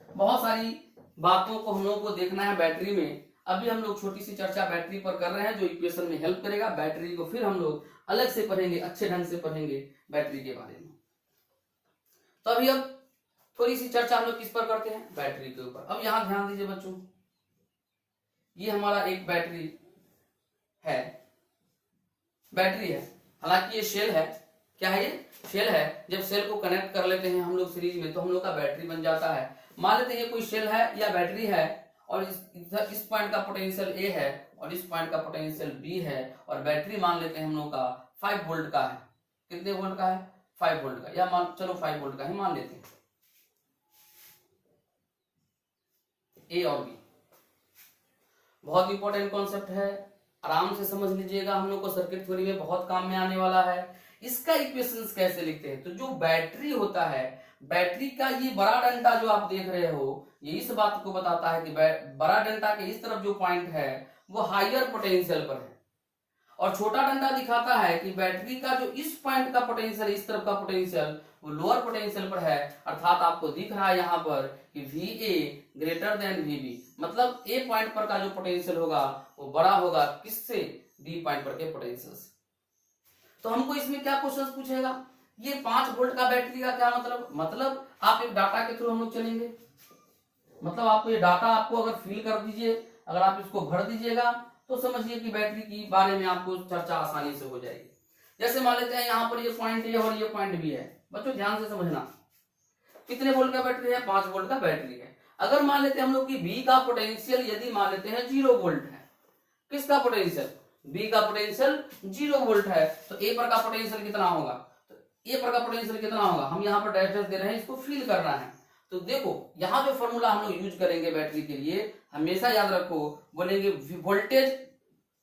बहुत सारी बातों को हम लोगों को देखना है बैटरी में। अभी हम लोग छोटी सी चर्चा बैटरी पर कर रहे हैं जो इक्वेशन में हेल्प करेगा। बैटरी को फिर हम लोग अलग से पढ़ेंगे, अच्छे ढंग से पढ़ेंगे बैटरी के बारे में। तो अभी अब थोड़ी सी चर्चा हम लोग किस पर करते हैं, बैटरी के ऊपर। अब यहाँ ध्यान दीजिए बच्चों, ये हमारा एक बैटरी है, हालांकि ये शेल है। क्या है ये? शेल है। जब सेल को कनेक्ट कर लेते हैं हम लोग सीरीज में तो हम लोग का बैटरी बन जाता है। मान लेते हैं ये कोई शेल है या बैटरी है और इस पॉइंट का पोटेंशियल ए है और इस पॉइंट का पोटेंशियल बी है और बैटरी मान लेते हैं हम लोग का 5 वोल्ट का है। कितने वोल्ट का है? 5 वोल्ट का, या चलो 5 वोल्ट का ही मान लेते हैं, ए और बी। बहुत इंपॉर्टेंट कॉन्सेप्ट है, आराम से समझ लीजिएगा, हम लोग को सर्किट थ्योरी में बहुत काम में आने वाला है। इसका इक्वेशंस कैसे लिखते हैं? तो जो बैटरी होता है, बैटरी का ये बड़ा डंडा जो आप देख रहे हो, ये इस बात को बताता है कि बड़ा डंडा के इस तरफ जो पॉइंट है वो हायर पोटेंशियल पर है और छोटा डंडा दिखाता है कि बैटरी का जो इस पॉइंट का पोटेंशियल, इस तरफ का पोटेंशियल वो लोअर पोटेंशियल पर है। अर्थात आपको दिख रहा है यहाँ पर कि VA ग्रेटर देन VB, मतलब A पॉइंट पर का जो पोटेंशियल होगा वो बड़ा होगा किससे? B पॉइंट पर के पोटेंशियल से। तो हमको इसमें क्या क्वेश्चन पूछेगा? ये 5 वोल्ट का बैटरी का क्या मतलब आप एक डाटा के थ्रू हम लोग चलेंगे, मतलब आपको ये डाटा आपको अगर फिल कर दीजिए, अगर आप इसको भर दीजिएगा तो समझिए कि बैटरी के बारे में आपको चर्चा आसानी से हो जाएगी। जैसे मान लेते हैं यहाँ पर ये पॉइंट ए और ये पॉइंट बी है। बच्चों ध्यान से समझना, कितने वोल्ट का बैटरी है? 5 वोल्ट का बैटरी है। अगर मान लेते हैं हम लोग की बी का पोटेंशियल यदि मान लेते हैं 0 वोल्ट है, किसका पोटेंशियल? बी का पोटेंशियल 0 वोल्ट है, तो ए पर का पोटेंशियल कितना होगा? तो ए पर का पोटेंशियल कितना होगा? हम यहाँ पर डैश दे रहे हैं, इसको फील करना है। तो देखो यहाँ जो फॉर्मूला हम लोग यूज करेंगे बैटरी के लिए, हमेशा याद रखो, बोलेंगे voltage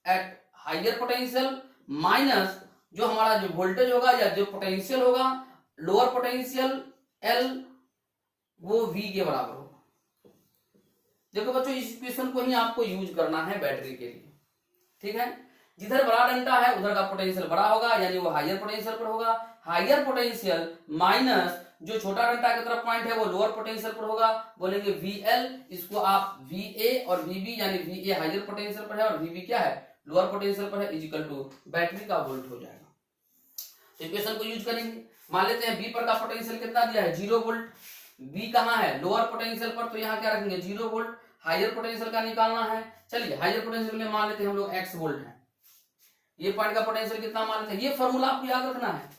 at higher potential minus जो हमारा जो वोल्टेज होगा या जो पोटेंशियल होगा लोअर पोटेंशियल एल, वो V के बराबर होगा। देखो बच्चों इस इक्वेशन को ही आपको यूज करना है बैटरी के लिए, ठीक है। जिधर बड़ा डंडा है उधर का पोटेंशियल बड़ा होगा, यानी वो हायर पोटेंशियल पर होगा। हायर पोटेंशियल माइनस जो छोटा डंडा की तरफ पॉइंट है वो लोअर पोटेंशियल पर होगा, बोलेंगे VL। इसको आप VA और VB, यानी VA हायर पोटेंशियल पर है और VB क्या है? लोअर पोटेंशियल पर है, इक्वल टू बैटरी का वोल्ट हो जाएगा। तो इक्वेशन को यूज करेंगे। मान लेते हैं बी पर का पोटेंशियल कितना दिया है? 0 वोल्ट। बी कहाँ है? लोअर पोटेंशियल पर, तो यहाँ क्या रखेंगे? 0 वोल्ट। हायर पोटेंशियल का निकालना है। चलिए हायर पोटेंशियल में मान लेते हैं हम लोग x वोल्ट है। ये पॉइंट का पोटेंशियल कितना मान लेते हैं? ये फॉर्मूला आपको याद रखना है,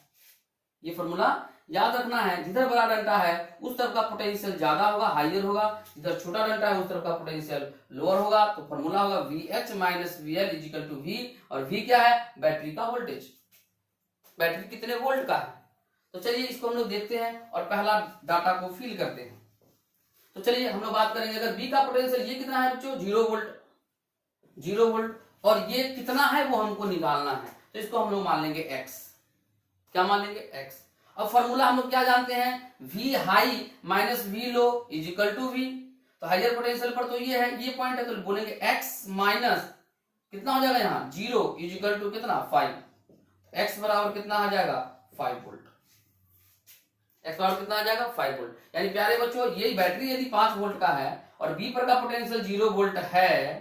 ये फॉर्मूला याद रखना है। जिधर बड़ा डंडा है उस तरफ का पोटेंशियल ज्यादा होगा, हायर होगा। जिधर छोटा डंडा है उस तरफ का पोटेंशियल लोअर होगा। तो फॉर्मूला होगा VH minus VL equal to V, और V क्या है? बैटरी का वोल्टेज। बैटरी कितने वोल्ट का है? तो चलिए इसको हम लोग देखते हैं और पहला डाटा को फिल करते हैं। तो चलिए हम लोग बात करेंगे, अगर बी का पोटेंशियल ये कितना है बच्चों? 0 वोल्ट, 0 वोल्ट, और ये कितना है वो हमको निकालना है। तो इसको हम लोग मान लेंगे x। क्या मान लेंगे? x। अब फॉर्मूला हम लोग क्या जानते हैं? V high minus V low is equal to V। तो हायर पोटेंशियल पर तो ये है, ये पॉइंट है, तो बोलेंगे x माइनस कितना हो जाएगा यहाँ? 0 इज इक्वल टू कितना? 5। x बराबर कितना आ जाएगा? 5 वोल्ट। x बराबर कितना आ जाएगा? 5 वोल्ट। यानी प्यारे बच्चों ये बैटरी यदि 5 वोल्ट का है और B पर का पोटेंशियल 0 वोल्ट है,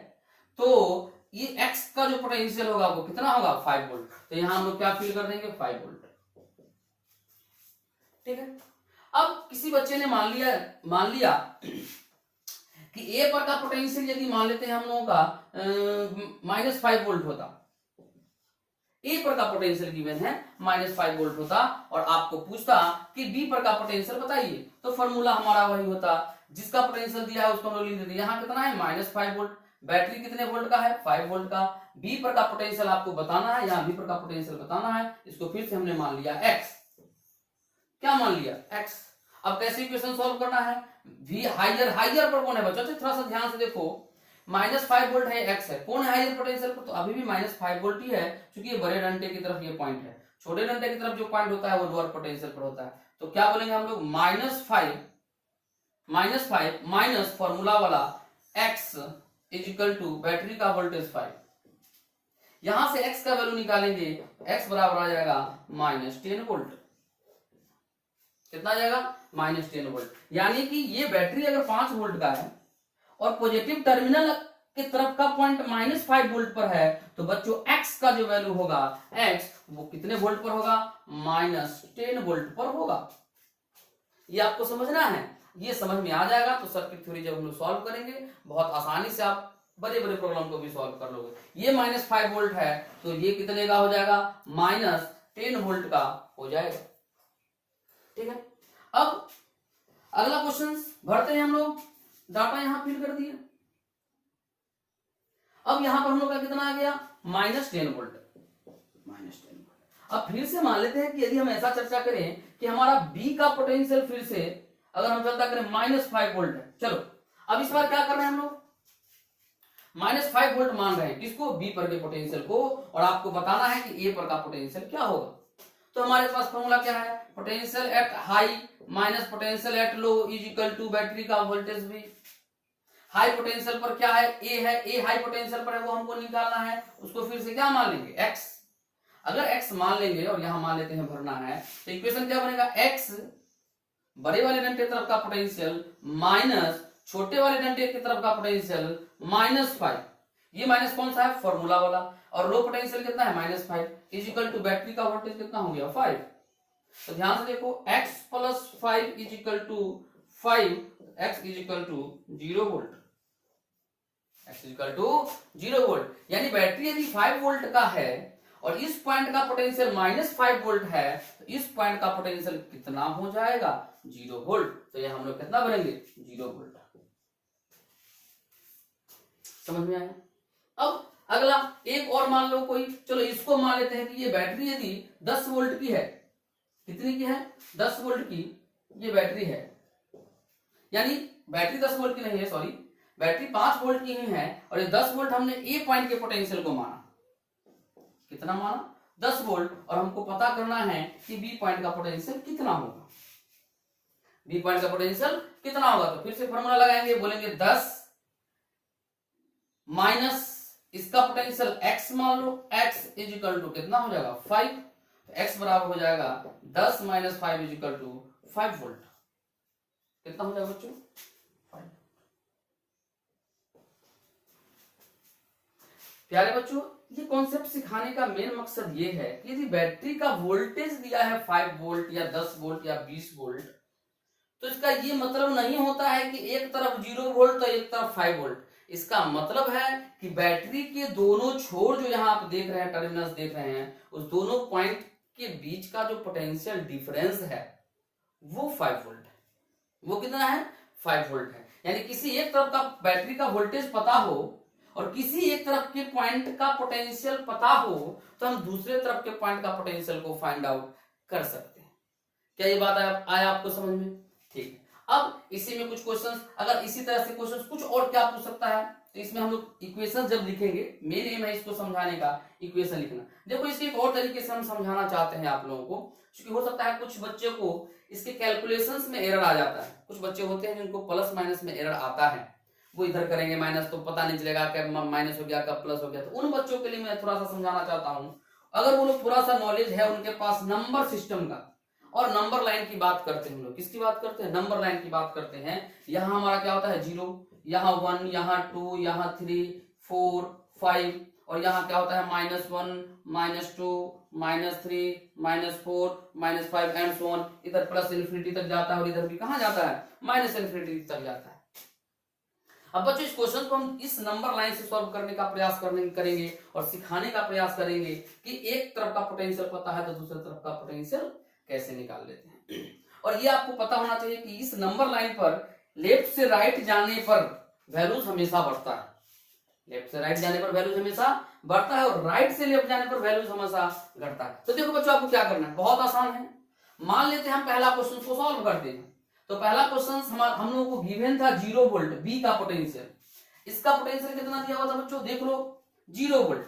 तो ये x का जो पोटेंशियल होगा वो कितना होगा? 5 वोल्ट। तो यहां हम लोग क्या फील कर देंगे? 5 वोल्ट, ठीक है। अब किसी बच्चे ने मान लिया कि A पर का पोटेंशियल यदि मान लेते हैं हम लोगों का -5 वोल्ट होता, A पर का पोटेंशियल गिवन है -5 वोल्ट होता, और आपको पूछता कि B पर का पोटेंशियल बताइए, तो फॉर्मूला हमारा वही होता, जिसका पोटेंशियल दिया है उसको हम लोग लिख देते हैं। यहाँ कितना है? -5 वोल्ट। बैटरी कितने वोल्ट का है? 5 वोल्ट का। B पर का पोटेंशियल आपको बताना है, यहाँ B पर का पोटेंशियल बताना है। इसको फिर से हमने मान लिया x। क्या मान लिया? x। अब कैसे इक्वेशन सॉल्व करना है? V हायर पर कौन है बच्चों? थोड़ा सा ध्यान से देखो, -5 वोल्ट है, x है, कौन है हायर पोटेंशियल पर? तो अभी भी -5 वोल्ट ही है, क्योंकि ये बड़े डंडे की तरफ ये पॉइंट है। छोटे डंडे की तरफ जो पॉइंट होता है वो लोअर पोटेंशियल पर होता है। तो क्या बोलेंगे हम लोग? -5 माइनस फॉर्मूला वाला x is equal to battery का वोल्टेज 5। यहां से x का वैल्यू निकालेंगे, x बराबर आ जाएगा -10 वोल्ट। कितना आ जाएगा? -10 वोल्ट। यानी कि ये बैटरी अगर 5 वोल्ट का है और पॉजिटिव टर्मिनल की तरफ का पॉइंट -5 वोल्ट पर है, तो बच्चों x का जो वैल्यू होगा, x वो कितने वोल्ट पर होगा? -10 वोल्ट पर होगा। ये आपको समझना है। ये समझ में आ जाएगा तो सर्किट थ्योरी जब हम लोग सॉल्व करेंगे बहुत आसानी से आप बड़े बड़े प्रॉब्लम को भी सॉल्व कर लोगे। ये -5 वोल्ट है तो ये कितने का हो जाएगा, -10 वोल्ट का हो जाएगा। ठीक है, अब अगला क्वेश्चन भरते हैं हम लोग। डाटा यहां फिल कर दिया। अब यहां पर हम लोग का कितना आ गया, -10 वोल्ट। अब फिर से मान लेते हैं कि यदि हम ऐसा चर्चा करें कि हमारा बी का पोटेंशियल फिर से अगर हम चर्चा करें -5 वोल्ट है। चलो अब इस बार क्या कर रहे हैं हम लोग, -5 वोल्ट मान रहे हैं किसको, बी पर के पोटेंशियल को, और आपको बताना है कि ए पर का पोटेंशियल क्या होगा। तो हमारे पास फॉर्मूला क्या है, potential at high minus potential at low is equal to battery का वोल्टेज भी। हाई पोटेंशियल पर क्या है, ए है, ए हाई पोटेंशियल पर है, वो हमको निकालना है, उसको फिर से क्या मान लेंगे, एक्स। अगर x मान लेंगे और यहां मान लेते हैं भरना है, तो इक्वेशन क्या बनेगा, x बड़े वाले डंडे की तरफ का पोटेंशियल माइनस छोटे वाले डंडे की तरफ का पोटेंशियल -5। ये माइनस कौन सा है, फॉर्मूला वाला, और लो पोटेंशियल कितना है -5 इज इक्वल टू बैटरी का वोल्टेज कितना हो गया 5। तो ध्यान से देखो x + 5 is equal to 5, x is equal to 0 volt, x is equal to 0 volt. यानी बैटरी यदि 5 वोल्ट का है और इस पॉइंट का पोटेंशियल -5 वोल्ट है, तो इस पॉइंट का पोटेंशियल कितना हो जाएगा, 0 वोल्ट। तो ये हम लोग कितना बनेंगे, 0 वोल्ट। समझ में आया। अब अगला एक और मान लो कोई, चलो इसको मान लेते हैं कि ये बैटरी यदि 10 वोल्ट की है, कितनी की है, 10 वोल्ट की ये बैटरी है, यानी बैटरी 10 वोल्ट की नहीं है, सॉरी, बैटरी 5 वोल्ट की ही है, और ये 10 वोल्ट हमने ए पॉइंट के पोटेंशियल को माना, कितना माना, 10 वोल्ट, और हमको पता करना है कि बी पॉइंट का पोटेंशियल कितना होगा, बी पॉइंट का पोटेंशियल कितना होगा। तो फिर से फॉर्मूला लगाएंगे, बोलेंगे 10 माइनस इसका पोटेंशियल x मान लो, x इज इक्वल टू कितना हो जाएगा 5, तो x बराबर हो जाएगा 10 - 5 इज इक्वल टू 5 वोल्ट। कितना हो जाएगा बच्चों, 5। प्यारे बच्चों, ये कॉन्सेप्ट सिखाने का मेन मकसद ये है कि यदि बैटरी का वोल्टेज दिया है 5 वोल्ट या 10 वोल्ट या 20 वोल्ट, तो इसका ये मतलब नहीं होता है कि एक तरफ 0 वोल्ट तो एक तरफ 5 वोल्ट। इसका मतलब है कि बैटरी के दोनों छोर जो यहां आप देख रहे हैं, टर्मिनल्स देख रहे हैं, उस दोनों पॉइंट के बीच का जो पोटेंशियल डिफरेंस है वो 5 वोल्ट है। वो कितना है, 5 वोल्ट है। यानी किसी एक तरफ का बैटरी का वोल्टेज पता हो और किसी एक तरफ के पॉइंट का पोटेंशियल पता हो, तो हम दूसरे तरफ के पॉइंट का पोटेंशियल को फाइंड आउट कर सकते हैं। क्या ये बात आया आपको समझ में? ठीक है। अब इसी में कुछ क्वेश्चंस, अगर इसी तरह से क्वेश्चंस कुछ और क्या पूछ सकता है, तो इसमें हम लोग इक्वेशन जब लिखेंगे, मेन एम है इसको समझाने का, इक्वेशन लिखना। देखो इसके एक और तरीके से हम समझाना चाहते हैं आप लोगों को, क्योंकि हो सकता है कुछ बच्चे को इसके कैलकुलेशंस में एरर आ जाता है। कुछ बच्चे होते हैं जिनको प्लस माइनस में एरर आता है, वो इधर करेंगे माइनस तो पता नहीं चलेगा कब माइनस हो गया कब प्लस हो गया। तो उन बच्चों के लिए मैं थोड़ा सा समझाना चाहता हूं, अगर वो लोग थोड़ा सा नॉलेज है उनके पास नंबर सिस्टम का, और नंबर लाइन की बात करते हैं हम लोग, किसकी बात करते हैं, नंबर लाइन की बात करते हैं। यहाँ हमारा क्या होता है 0, यहाँ 1, यहाँ 2, यहाँ 3, 4, 5, और यहाँ क्या होता है -1, -2, -3, -4, -5 एंड सो ऑन। इधर प्लस इन्फिनिटी तक जाता है और इधर भी कहाँ जाता है, माइनस इन्फिनिटी तक जाता है। अब बच्चों इस क्वेश्चन को हम इस नंबर लाइन से सॉल्व करने का प्रयास करेंगे और सिखाने का प्रयास करेंगे कि एक तरफ का पोटेंशियल पता है तो दूसरे तरफ का पोटेंशियल कैसे निकाल लेते हैं। और ये आपको पता होना चाहिए कि इस नंबर लाइन पर लेफ्ट से राइट जाने पर वैल्यूज हमेशा बढ़ता है, लेफ्ट से राइट जाने पर वैल्यूज हमेशा बढ़ता है और राइट से लेफ्ट जाने पर वैल्यूज हमेशा घटता है। तो देखो बच्चों आपको क्या करना है, बहुत आसान है। मान लेते हैं हम पहला क्वेश्चन को सॉल्व करते हैं। तो पहला क्वेश्चन हम लोगों को गिवन था 0 वोल्ट, बी का पोटेंशियल। इसका पोटेंशियल कितना दिया हुआ था बच्चों, देख लो 0 वोल्ट।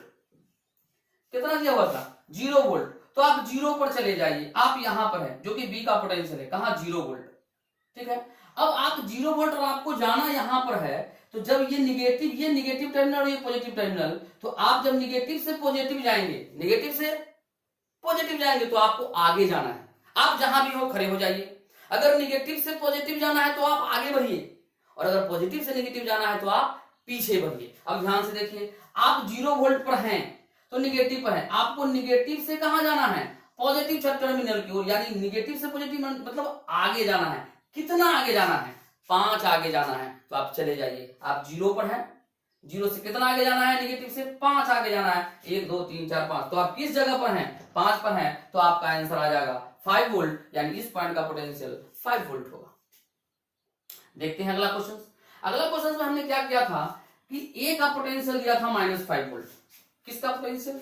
कितना दिया हुआ था, 0 वोल्ट। तो आप 0 पर चले जाइए, आप यहां पर है जो कि बी का पोटेंशियल है, कहां 0 वोल्ट। ठीक है, अब आप 0 वोल्ट और आपको जाना यहां पर है, तो जब ये निगेटिव टर्मिनल और ये पॉजिटिव टर्मिनल, तो आप जब निगेटिव से पॉजिटिव जाएंगे, निगेटिव से पॉजिटिव जाएंगे तो आपको आगे जाना है। आप जहां भी हो खड़े हो जाइए। अगर निगेटिव से पॉजिटिव जाना है तो आप आगे बढ़िए, और अगर पॉजिटिव से निगेटिव जाना है तो आप पीछे बढ़िए। अब ध्यान से देखिए, आप 0 वोल्ट पर हैं तो निगेटिव पर है, आपको निगेटिव से कहां जाना है, पॉजिटिव टर्मिनल की ओर, यानी निगेटिव से पॉजिटिव मतलब आगे जाना है। कितना आगे जाना है, 5 आगे जाना है तो आप चले जाइए, आप 0 पर हैं, 0 से कितना आगे जाना है, नेगेटिव से 5 आगे जाना है, 1 2 3 4 5, तो आप किस जगह पर हैं, 5 पर हैं, तो आपका आंसर आ जाएगा 5 वोल्ट, यानी इस पॉइंट का पोटेंशियल 5 वोल्ट होगा। देखते हैं अगला क्वेश्चन। अगला क्वेश्चन में हमने क्या किया था कि ए का पोटेंशियल दिया था -5 वोल्ट, किसका पोटेंशियल,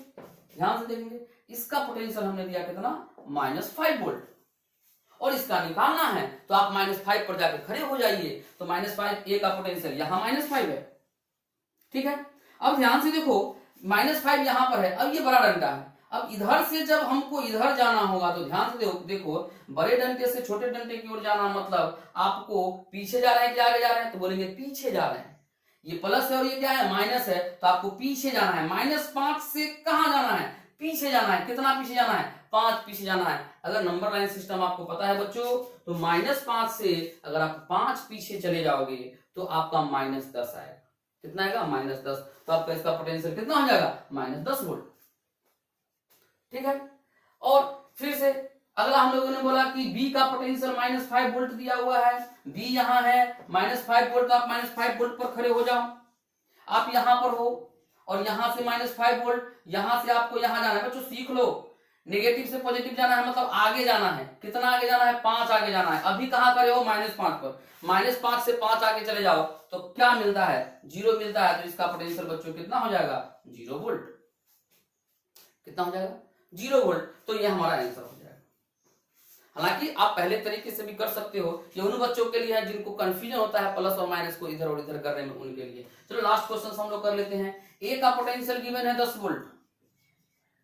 ध्यान से देखेंगे, इसका पोटेंशियल हमने दिया कितना, -5 वोल्ट, और इसका निकालना है तो आप -5 पर जाकर खड़े हो जाइए, तो -5 ए का पोटेंशियल यहां -5 है, ठीक है। अब ध्यान से देखो, -5 यहां पर है, अब ये बड़ा डंडा है, अब इधर से जब हमको इधर जाना होगा तो ध्यान से देखो, बड़े डंडे से छोटे डंडे की ओर जाना मतलब आपको पीछे जा रहे हैं कि आगे जा रहे हैं, तो बोलेंगे पीछे जा रहे हैं, ये प्लस है और ये क्या है, माइनस है, तो आपको पीछे जाना है, -5 से कहां जाना है, पीछे जाना है, कितना पीछे जाना है, 5 पीछे जाना है। अगर नंबर लाइन सिस्टम आपको पता है बच्चों, तो -5 से अगर आप 5 पीछे चले जाओगे तो आपका -10 आएगा, कितना आएगा, -10, तो आपका इसका पोटेंशियल कितना हो जाएगा, -10 वोल्ट, ठीक है। और फिर से अगला हम लोगों ने बोला कि B का पोटेंशियल -5 वोल्ट दिया हुआ है, B यहां है -5 वोल्ट, तो आप -5 वोल्ट पर खड़े हो जाओ, आप यहां पर हो, और यहां से -5 वोल्ट, यहां से आपको यहां जाना है, बच्चों सीख लो, नेगेटिव से पॉजिटिव जाना है मतलब आगे जाना है, कितना आगे जाना है, 5 आगे जाना है, अभी कहां खड़े हो, -5 पर, -5 से 5 आगे चले जाओ तो क्या मिलता है, 0 मिलता है, तो इसका पोटेंशियल बच्चों कितना हो जाएगा, 0 वोल्ट, कितना हो जाएगा, 0 वोल्ट, तो ये हमारा आंसर हो जाएगा। हालांकि आप पहले तरीके से भी कर सकते हो, ये उन बच्चों के लिए है जिनको कंफ्यूजन होता है प्लस और माइनस को इधर और इधर करने में, उनके लिए। चलो लास्ट क्वेश्चन हम लोग कर लेते हैं। ए का पोटेंशियल गिवन है 10 वोल्ट,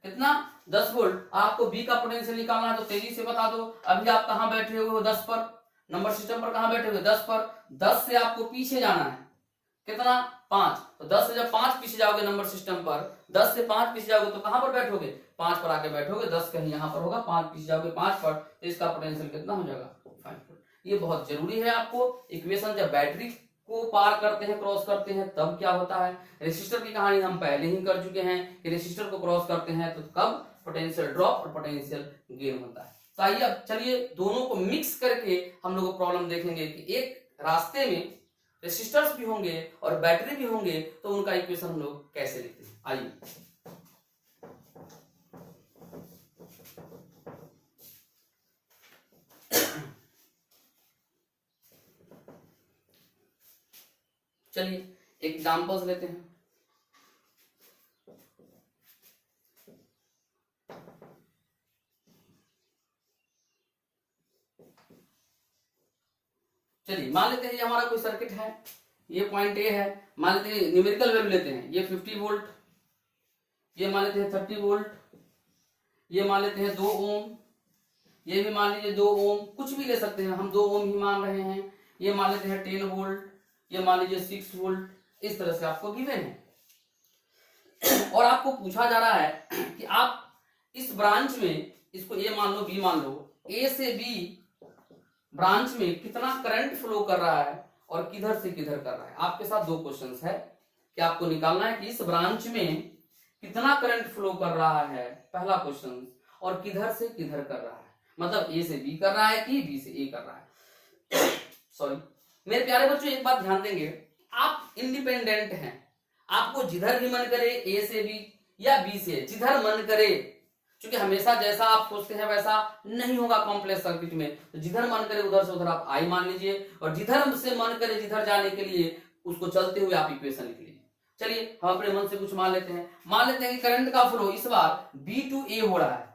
कितना, 10 वोल्ट, आपको बी का पोटेंशियल निकालना है, तो तेजी से बता दो, अभी आप कहां बैठे हुए हो, 10 पर, नंबर सिस्टम पर कहां बैठे हुए, 10 पर, 10 से आपको पीछे जाना है, कितना, 5, तो 10 से जब 5 पीछे जाओगे नंबर सिस्टम पर, 10 से 5 पीछे जाओगे तो कहां पर बैठोगे, 5 पर आके बैठोगे, 10 कहीं यहां पर होगा, 5 पीछे जाओगे 5 पर, तो इसका पोटेंशियल कितना हो जाएगा, 5 वोल्ट। ये बहुत जरूरी है आपको, इक्वेशन जब बैटरी को पार करते हैं, क्रॉस करते हैं, तब क्या होता है, रेसिस्टर की कहानी हम पहले ही कर चुके हैं कि रेसिस्टर को क्रॉस करते हैं तो कब पोटेंशियल ड्रॉप और पोटेंशियल गेन होता है। तो आइए अब चलिए दोनों को मिक्स करके हम लोग प्रॉब्लम देखेंगे कि एक रास्ते में रेसिस्टर्स भी होंगे और बैटरी भी होंगे, तो उनका इक्वेशन हम लोग कैसे लिखते हैं, आइए। चलिए एग्जांपल्स लेते हैं। चलिए मान लेते हैं ये हमारा कोई सर्किट है, ये पॉइंट ए है, मान लेते हैं न्यूमेरिकल वैल्यू लेते हैं, ये 50 वोल्ट, ये मान लेते हैं 30 वोल्ट, ये मान लेते हैं 2 ओम, ये भी मान लीजिए 2 ओम, कुछ भी ले सकते हैं, हम 2 ओम ही मान रहे हैं, ये मान लेते हैं 10 वोल्ट, ये मान लीजिए 6 वोल्ट, इस तरह से आपको गिवन है। और आपको पूछा जा रहा है कि आप इस ब्रांच में, इसको ए मान लो, बी मान लो, ए से बी ब्रांच में कितना करंट फ्लो कर रहा है और किधर से किधर कर रहा है। आपके साथ 2 क्वेश्चंस है कि आपको निकालना है कि इस ब्रांच में कितना करंट फ्लो कर रहा है, पहला क्वेश्चन, और किधर से किधर कर रहा है, मतलब ए से बी कर रहा है कि बी से ए कर रहा है। सॉरी मेरे प्यारे बच्चों, एक बात ध्यान देंगे, आप इंडिपेंडेंट हैं, आपको जिधर भी मन करे ए से बी या बी से, जिधर मन करे, क्योंकि हमेशा जैसा आप सोचते हैं वैसा नहीं होगा कॉम्प्लेक्स सर्किट में, तो जिधर मन करे उधर से उधर आप आई मान लीजिए, और जिधर से मन करे जिधर जाने के लिए उसको चलते हुए आप इक्वेशन लिख लीजिए। चलिए हम अपने मन से कुछ मान लेते हैं, मान लेते हैं कि करंट का फ्लो इस बार बी टू ए हो रहा है,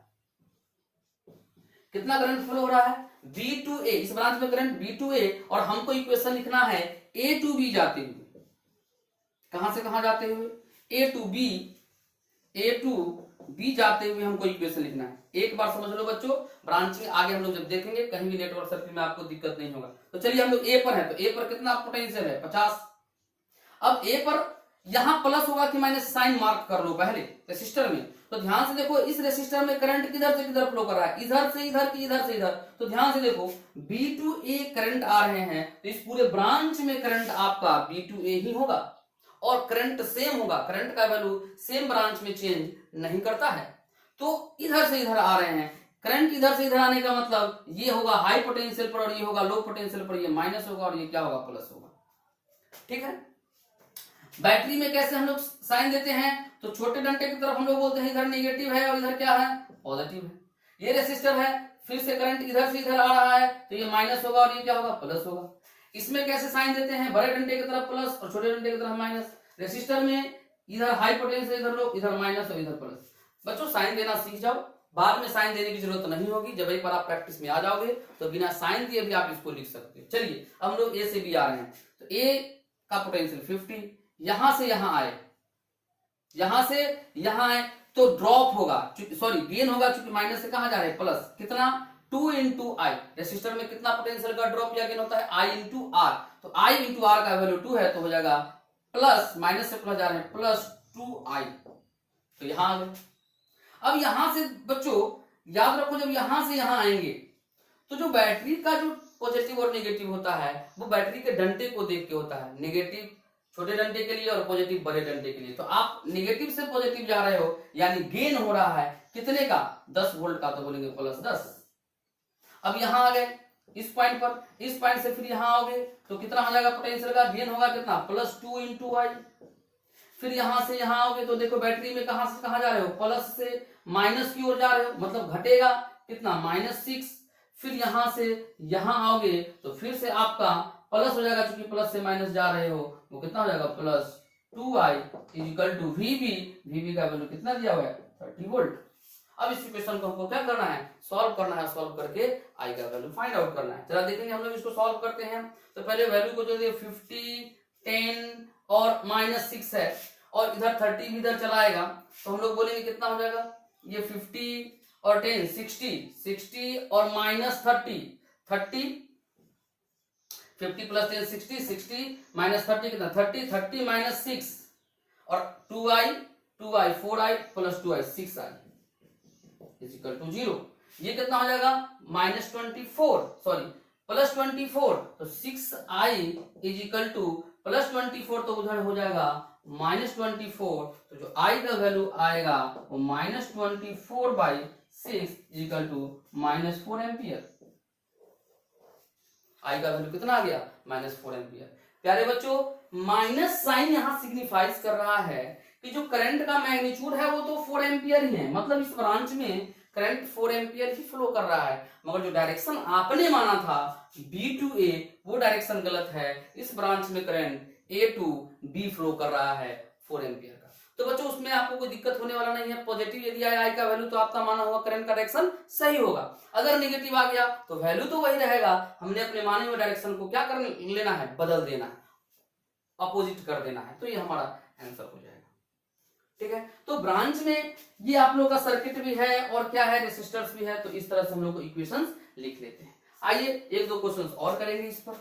कितना करंट फ्लो हो रहा है, बी टू ए, इस ब्रांच में करंट बी टू ए, और हमको इक्वेशन लिखना है ए टू बी जाते हुए, कहां से कहां जाते हुए, A to B, A to B जाते हुए हमको इक्वेशन लिखना है। एक बार समझ लो बच्चों, ब्रांच में आगे हम लोग जब देखेंगे कहीं भी नेटवर्क सर्किट में आपको दिक्कत नहीं होगा। तो चलिए हम लोग ए पर है, तो ए पर कितना पोटेंशियल है, 50। अब ए पर यहां प्लस होगा कि माइनस, साइन मार्क कर लो पहले रेसिस्टर में, तो ध्यान से देखो इस रेसिस्टर में करंट किधर से किधर फ्लो कर रहा है, इधर से इधर की इधर से इधर, तो ध्यान से देखो बी टू ए करंट आ रहे हैं, तो इस पूरे ब्रांच में करंट आपका बी टू ए ही होगा, और करंट सेम होगा, करंट का वैल्यू सेम ब्रांच में चेंज नहीं करता है, तो इधर से इधर आ रहे हैं, करंट इधर से इधर आने का मतलब ये होगा हाई पोटेंशियल पर और ये होगा लो पोटेंशियल पर, ये माइनस होगा और ये क्या होगा, प्लस होगा। ठीक है। बैटरी में कैसे हम लोग साइन देते हैं, तो छोटे डंडे की तरफ हम लोग बोलते हैं इधर नेगेटिव है और इधर क्या है, पॉजिटिव है। ये रेसिस्टर है, फिर से करंट इधर से इधर आ रहा है तो ये माइनस होगा और ये क्या होगा, प्लस होगा। इसमें कैसे साइन देते हैं, बड़े डंडे की तरफ प्लस और छोटे डंडे की तरफ माइनस। रेसिस्टर में इधर हाई पोटेंशियल इधर लो, इधर माइनस और इधर प्लस। बच्चों साइन देना सीख जाओ, बाद में साइन देने की जरूरत नहीं होगी। जब एक बार आप प्रैक्टिस में आ जाओगे तो बिना साइन दिए भी आप इसको लिख सकते हो। चलिए हम लोग ए से बी आ रहे हैं, तो ए का पोटेंशियल 50, यहां से यहां आए, यहां से यहां आए तो ड्रॉप होगा, सॉरी गेन होगा, क्योंकि माइनस से कहां जा रहे हैं, प्लस। कितना, 2 इंटू आई। रेसिस्टर में कितना पोटेंशियल का ड्रॉप या गेन होता है, आई इंटू आर। तो आई इंटू आर का वैल्यू 2 है तो हो जाएगा प्लस, माइनस से प्लस जा रहे हैं, प्लस 2i। तो यहां आ गए। अब यहां से बच्चों याद रखो, जब यहां से यहां आएंगे तो जो बैटरी का जो पॉजिटिव और नेगेटिव होता है वो बैटरी के डंडे को देख के होता है। नेगेटिव छोटे डंडे के लिए और पॉजिटिव बड़े डंडे के लिए। तो आप नेगेटिव से पॉजिटिव जा रहे हो, यानी गेन हो रहा है कितने का, 10 वोल्ट का, तो बोलेंगे प्लस 10। अब यहां आ गए इस पॉइंट पर, इस पॉइंट से फिर यहां आओगे तो कितना हो जाएगा पोटेंशियल का, गेन होगा कितना, प्लस 2 इंटू आई। फिर यहां से यहां आओगे तो देखो बैटरी में कहां से कहां जा रहे हो, प्लस से माइनस की ओर जा रहे हो, मतलब घटेगा कितना, -6। फिर यहां से यहां आओगे तो फिर से आपका प्लस हो जाएगा, क्योंकि प्लस से माइनस जा रहे हो, वो कितना हो जाएगा, plus 2i equal to VB। VB का वैल्यू कितना दिया हुआ है, 30 वोल्ट। अब इस इक्वेशन को हमको क्या करना है, सॉल्व करना है। सॉल्व करके i का वैल्यू फाइंड आउट करना है। चला देखेंगे हम लोग इसको सॉल्व करते हैं। तो पहले वैल्यू को जो दिए 50, 10 और -6 है, और इधर 30 भी इधर चलाएगा तो हम लोग बोलेंगे कितना हो जाएगा, ये 50 और 10 60 और -30 30, 50 प्लस 10 60 माइनस 30 कितना, 30 माइनस 6 और 2i 4i plus 2i 6i is equal to 0। ये कितना हो जाएगा, -24, सॉरी प्लस 24। तो 6i is equal two plus 24, तो उधर हो जाएगा -24। तो जो i का वैल्यू आएगा वो -24/6 इज इक्वल टू -4 एम्पियर। आई का वैल्यू कितना आ गया, -4 एम्पियर। प्यारे बच्चों, माइनस साइन यहां सिग्निफाइज कर रहा है कि जो करंट का मैग्नीट्यूड है वो तो 4 एम्पियर ही है, मतलब इस ब्रांच में करंट 4 एम्पियर ही फ्लो कर रहा है। मगर जो डायरेक्शन आपने माना था B to A वो डायरेक्शन गलत है। इस ब्रांच में current A to B flow कर रहा है 4 एम्पियर का। तो बच्चों उसमें आपको कोई दिक्कत होने वाला नहीं है। पॉजिटिव यदि आया आई का वैल्यू तो आपका माना हुआ करंट का डायरेक्शन सही होगा। अगर नेगेटिव आ गया तो वैल्यू तो वही रहेगा। हमने अपने माने हुए डायरेक्शन को क्या कर लेना है, बदल देना है, अपोजिट कर देना है। तो ये हमारा आंसर हो जाएगा। ठीक है, तो ब्रांच में ये आप लोगों का सर्किट भी है और क्या है, रेसिस्टर्स भी है। तो इस तरह से हम लोग को इक्वेशंस लिख लेते हैं। आइए एक दो क्वेश्चंस और करेंगे इस पर।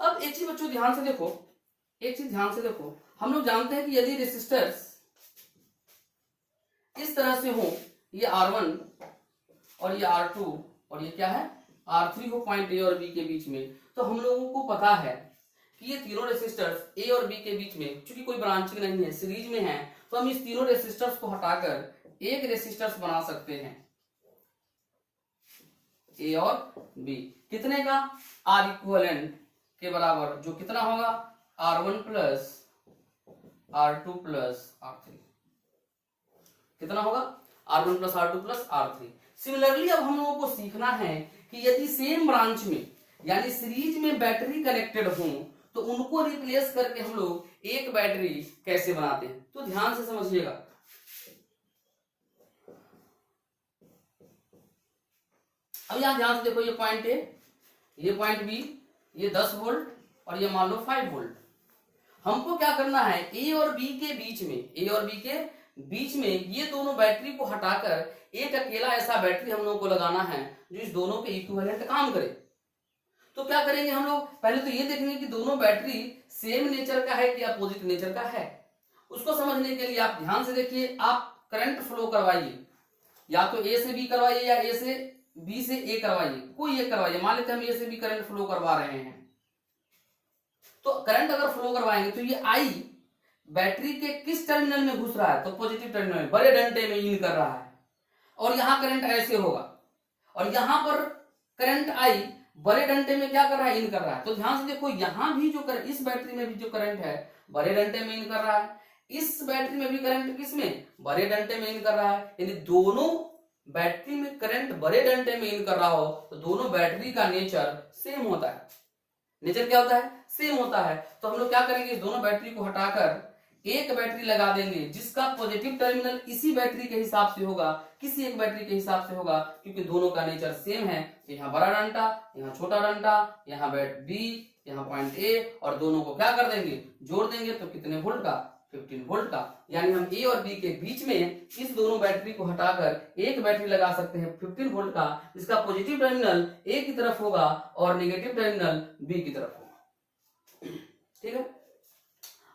अब एक चीज बच्चों ध्यान से देखो, एक चीज ध्यान से देखो, हम लोग जानते हैं कि यदि रेसिस्टर्स इस तरह से हो, ये R1 और ये R2 और ये क्या है R3 हो पॉइंट A और B के बीच में, तो हम लोगों को पता है कि ये तीनों रेसिस्टर्स A और B के बीच में, चूंकि कोई ब्रांचिंग नहीं है, सीरीज में है, तो हम इस तीनों रेसिस्टर्स को हटाकर एक रेसिस्टर्स बना सकते हैं A और B। कितने का, R इक्विवेलेंट के बराबर, जो कितना होगा R1 plus R2 plus R3, कितना होगा R1 plus R2 plus R3। Similarly अब हम लोगों को सीखना है कि यदि सेम ब्रांच में यानी सीरीज में बैटरी कनेक्टेड हो तो उनको रिप्लेस करके हम लोग एक बैटरी कैसे बनाते हैं। तो ध्यान से समझिएगा। अब यहां ध्यान से देखो, ये पॉइंट A, ये पॉइंट B, ये 10 वोल्ट और ये मान लो 5 वोल्ट। हमको क्या करना है, A और B के बीच में, A और B के बीच में ये दोनों बैटरी को हटाकर एक अकेला ऐसा बैटरी हम लोगों को लगाना है जो इस दोनों के इक्विवेलेंट काम करे। तो क्या करेंगे हम लोग, पहले तो ये देखेंगे कि दोनों बैटरी सेम नेचर का है कि अपोजिट नेचर का है। उसको समझने के लिए आप ध्यान से देखिए, आप करंट फ्लो करवाइए, या तो A से B करवाइए या A से B से A करवाइए, कोई एक करवाइए। मान लेते हैं हम A से B करंट फ्लो करवा रहे हैं, तो करंट अगर फ्लो करवाएंगे तो ये आई बैटरी के किस टर्मिनल में घुस रहा है, तो पॉजिटिव टर्मिनल में, बड़े डंडे में इन कर रहा है, और यहां करंट ऐसे होगा, और यहां पर करंट आई बड़े डंडे में क्या कर रहा है, इन कर रहा है। तो ध्यान से देखो यहां भी जो करंट, इस बैटरी में भी जो करंट है बड़े डंडे में इन कर रहा है, इस बैटरी में भी करंट किस में, बड़े डंडे में इन कर रहा है। यदि दोनों बैटरी में करंट बड़े डंडे में इन कर रहा हो तो दोनों बैटरी का नेचर सेम होता है। नेचर क्या होता है, सेम होता है। तो हम लोग क्या करेंगे, इस दोनों बैटरी को हटाकर एक बैटरी लगा देंगे जिसका पॉजिटिव टर्मिनल इसी बैटरी के हिसाब से होगा, किसी एक बैटरी के हिसाब से होगा, क्योंकि दोनों का नेचर सेम है। यहाँ बड़ा डंडा, यहाँ छोटा डंडा, यहाँ बैट बी, यहाँ पॉइंट ए, और दोनों को क्या कर देंगे, जोड़ देंगे तो कितने वोल्ट का, 15 वोल्ट का। यानी हम ए और बी के बीच में इस दोनों बैटरी को हटाकर एक बैटरी लगा सकते हैं 15 वोल्ट का, जिसका पॉजिटिव टर्मिनल ए की तरफ होगा और नेगेटिव टर्मिनल बी की तरफ होगा। ठीक है,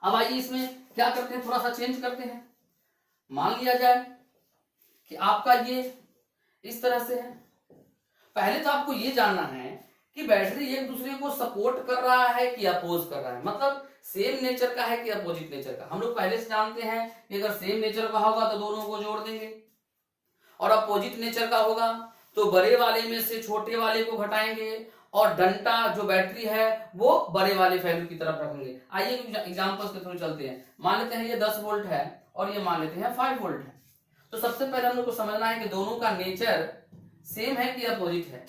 अब आइए इसमें क्या करते हैं, थोड़ा सा चेंज करते हैं। मान लिया जाए कि आपका ये इस तरह से है। पहले तो आपको ये जानना है कि बैटरी एक दूसरे को सपोर्ट कर रहा है कि अपोज कर रहा है, मतलब सेम नेचर का है कि अपोजिट नेचर का। हम लोग पहले से जानते हैं कि अगर सेम नेचर का होगा तो दोनों को जोड़ देंगे, और अपोजिट नेचर का होगा तो बड़े वाले में से छोटे वाले को घटाएंगे, और डंटा जो बैटरी है वो बड़े वाले वैल्यू की तरफ रखेंगे। आइए एग्जांपल्स के थ्रू चलते हैं। मान लेते हैं ये 10 वोल्ट है और ये मान लेते हैं 5 वोल्ट है। तो सबसे पहले हम लोग को समझना है कि दोनों का नेचर सेम है कि अपोजिट है।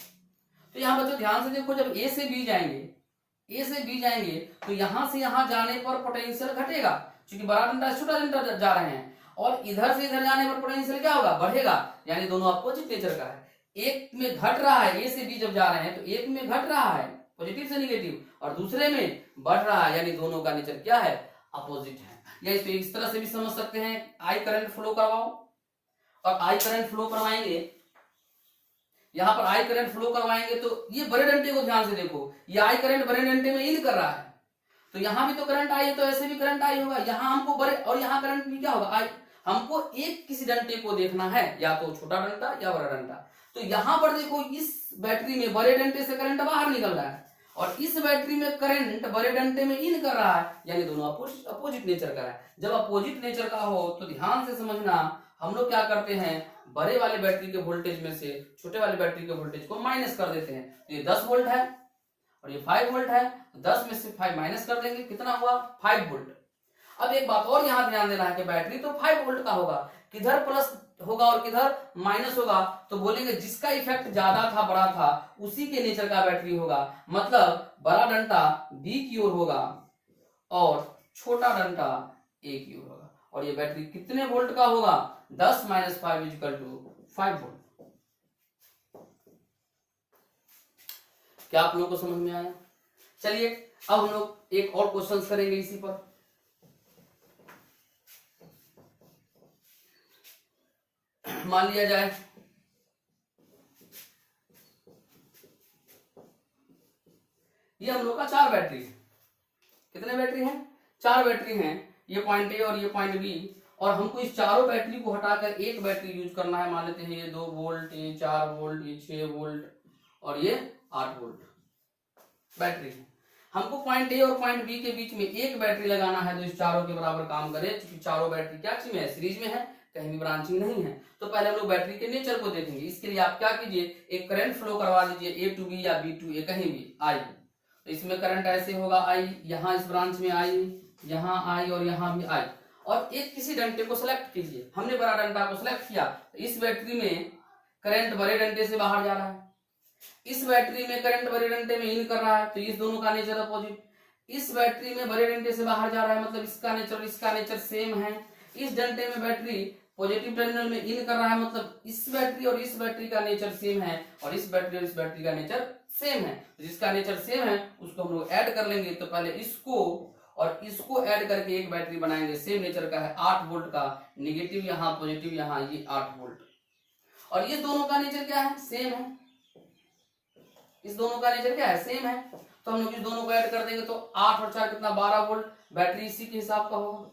तो यहाँ बच्चों ध्यान से देखो, जब ए से बी जाएंगे तो यहां से यहां जाने पर पोटेंशियल घटेगा, क्योंकि बड़ा डंडा छोटा डंडा जा रहे हैं, और इधर से इधर जाने पर पोटेंशियल क्या होगा, बढ़ेगा। यानी दोनों अपोजिट नेचर का है। एक में घट रहा है, ए से बी जब जा रहे हैं तो एक में घट रहा है पॉजिटिव से निगेटिव, और दूसरे में बढ़ रहा है, यानी दोनों का नेचर क्या है, अपोजिट है। या इसको इस तरह से भी समझ सकते हैं, आई करंट फ्लो करवाओ, और आई करंट फ्लो करवाएंगे, यहां पर आई करंट फ्लो करवाएंगे तो ये बड़े डंडे को ध्यान से देखो, ये आई करंट बड़े डंडे में इन कर रहा है, तो यहां भी तो करंट आई है, तो ऐसे भी करंट आई होगा। यहां हमको बड़े, और यहां करंट भी क्या होगा, आई। हमको एक किसी डंडे को देखना है, या तो छोटा डंडा या बड़ा डंडा। तो यहां पर देखो इस बैटरी में बड़े डंडे से करंट बाहर निकल रहा है, और इस बैटरी में करंट बड़े डंडे में इन कर रहा है, यानी दोनों अपोजिट नेचर का है। जब अपोजिट नेचर का हो तो ध्यान से समझना, हम लोग क्या करते हैं, बड़े वाले बैटरी के वोल्टेज में से छोटे वाले बैटरी के वोल्टेज को माइनस कर देते हैं। तो ये 10 वोल्ट है और ये 5 वोल्ट है, 10 में से 5 माइनस कर देंगे, कितना हुआ, 5 वोल्ट। अब एक बात और यहां ध्यान देना है कि बैटरी तो 5 वोल्ट का होगा, किधर प्लस होगा और किधर माइनस होगा, तो बोलेंगे जिसका इफेक्ट ज्यादा था, बड़ा था, उसी के नेचर का बैटरी होगा। मतलब बड़ा डंडा बी की ओर होगा और छोटा डंडा ए की ओर होगा, और ये बैटरी कितने वोल्ट का होगा, 10 - 5 = 5 वोल्ट। क्या आप लोगों को समझ में आया? चलिए अब हम लोग एक और क्वेश्चन करेंगे इसी पर। मान लिया जाए ये हम लोग का 4 बैटरी है। कितने बैटरी हैं, 4 बैटरी हैं, ये पॉइंट ए और ये पॉइंट बी, और हमको इस चारों बैटरी को हटाकर एक बैटरी यूज करना है। मान लेते हैं ये 2 वोल्ट, ये 4 वोल्ट, ये 6 वोल्ट और ये 8 वोल्ट बैटरी है। हमको पॉइंट ए और पॉइंट बी के बीच में एक बैटरी लगाना है जो इस चारों के बराबर काम करे, क्योंकि चारों बैटरी क्या चीज में है, सीरीज में है, कहीं भी ब्रांचिंग नहीं है। तो पहले हम लोग बैटरी के नेचर को देखेंगे। इसके लिए आप क्या कीजिए, एक करंट फ्लो करवा दीजिए, ए टू बी या बी टू ए, कहीं भी आई। तो इसमें करंट ऐसे होगा, आई यहाँ इस ब्रांच में आई, यहाँ आई और यहाँ भी आई, और एक किसी डंडे को सिलेक्ट कीजिए। हमने बड़ा डंडा को सिलेक्ट किया, तो इस बैटरी में करंट बड़े डंडे से बाहर जा रहा है, इस बैटरी में करंट बड़े डंडे में इन कर रहा है, तो इस दोनों का नेचर अपोजिट। इस बैटरी में बड़े डंडे से बाहर जा रहा है, मतलब इसका नेचर सेम है। इस डंडे में बैटरी पॉजिटिव टर्मिनल में इन कर रहा है, मतलब इस बैटरी और इस बैटरी का नेचर सेम है, और इस बैटरी और इस बैटरी का नेचर सेम है। तो जिसका नेचर सेम है उसको हम लोग ऐड कर लेंगे। तो पहले इसको और इसको ऐड करके एक बैटरी बनाएंगे, सेम नेचर का है, 8 वोल्ट का, निगेटिव यहाँ पॉजिटिव यहाँ, ये 8 वोल्ट। और ये दोनों का नेचर क्या है, सेम है। इस दोनों का नेचर क्या है, सेम है। तो हम लोग इस दोनों को ऐड कर देंगे, तो 8 और 4 कितना, 12 वोल्ट। बैटरी इसी के हिसाब का होगा,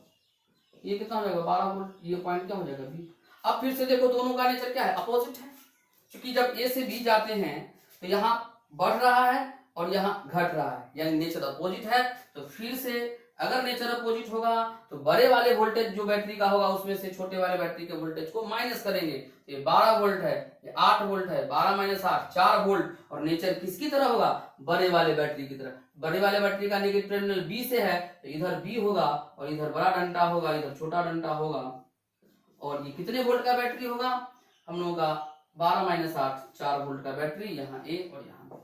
ये कितना हो जाएगा, 12 वोल्ट। ये पॉइंट क्या हो जाएगा, बी। अब फिर से देखो दोनों का नेचर क्या है, अपोजिट है, क्योंकि जब ए से बी जाते हैं तो यहाँ बढ़ रहा है और यहाँ घट रहा है, यानी नेचर अपोजिट है। तो फिर से अगर नेचर अपोजिट होगा तो बड़े वाले वोल्टेज जो बैटरी का होगा उसमें से छोटे वाले बैटरी के वोल्टेज को माइनस करेंगे। तो ये 12 वोल्ट है, ये 8 वोल्ट है, 12 माइनस 8 4 वोल्ट। और नेचर किसकी तरह होगा? बड़े वाले बैटरी की तरह। बड़े वाले बैटरी का नेगेटिव टर्मिनल बी से है तो इधर बी होगा और इधर बड़ा डंडा होगा, इधर छोटा डंडा होगा। और ये कितने वोल्ट का बैटरी होगा? हम लोगों का 12 माइनस 8 4 वोल्ट का बैटरी, यहाँ ए और यहाँ बी।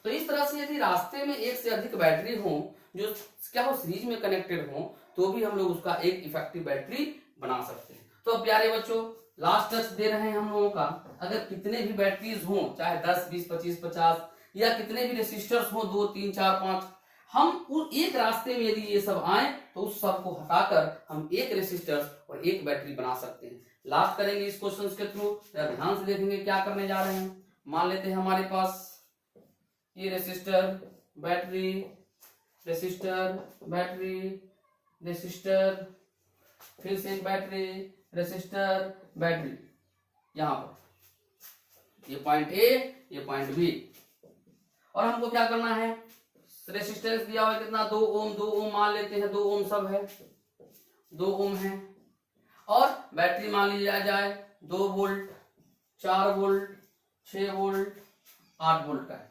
तो इस तरह से यदि रास्ते में एक से अधिक बैटरी हो जो क्या हो सीरीज में कनेक्टेड हो तो भी हम लोग उसका एक इफेक्टिव बैटरी बना सकते हैं। तो प्यारे बच्चों, लास्ट टच दे रहे हैं हम लोगों का, अगर कितने भी बैटरीज हो, चाहे 10 20 25 50 या कितने भी रेसिस्टर्स हो, 2 3 4 5, हम उस एक रास्ते में यदि ये सब आए तो उस सब को हटाकर हम एक रेसिस्टर और एक बैटरी बना सकते हैं। लास्ट करेंगे इस क्वेश्चन के थ्रू, ध्यान से देखेंगे क्या करने जा रहे हैं। मान लेते हैं हमारे पास ये resistor battery, resistor battery, resistor, फिर से एक बैटरी, रेसिस्टर बैटरी, यहां पर ये पॉइंट ए, ये पॉइंट बी। और हमको क्या करना है? रेसिस्टेंस दिया हुआ है कितना? 2 ओम, 2 ओम मान लेते हैं, 2 ओम सब है, 2 ओम है। और बैटरी मान लिया जाए 2 वोल्ट, 4 वोल्ट, 6 वोल्ट, 8 वोल्ट का है।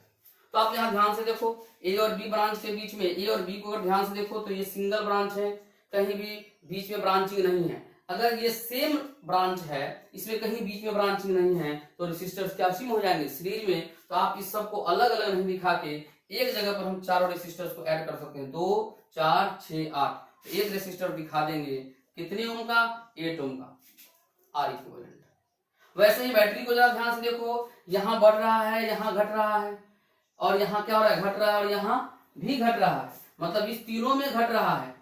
तो आप यहाँ ध्यान से देखो, ए और बी ब्रांच के बीच में, ए और बी को अगर ध्यान से देखो तो ये सिंगल ब्रांच है, कहीं भी बीच में ब्रांचिंग नहीं है। अगर ये सेम ब्रांच है, इसमें कहीं बीच में ब्रांचिंग नहीं है, तो रेसिस्टर्स क्या सिम हो जाएंगे सीरीज में। तो आप इस सब को अलग अलग नहीं दिखा के एक जगह पर हम चारों रेसिस्टर्स को ऐड कर सकते हैं, 2 4 6 8। तो एक रेसिस्टर दिखा देंगे कितने ओम का? 8 ओम का, आर इक्विवेलेंट। वैसे ही बैटरी को जरा ध्यान से देखो, यहाँ बढ़ रहा है, यहाँ घट रहा है, और यहाँ क्या हो रहा है? घट रहा है, और यहाँ भी घट रहा है। मतलब इस तीनों में घट रहा है,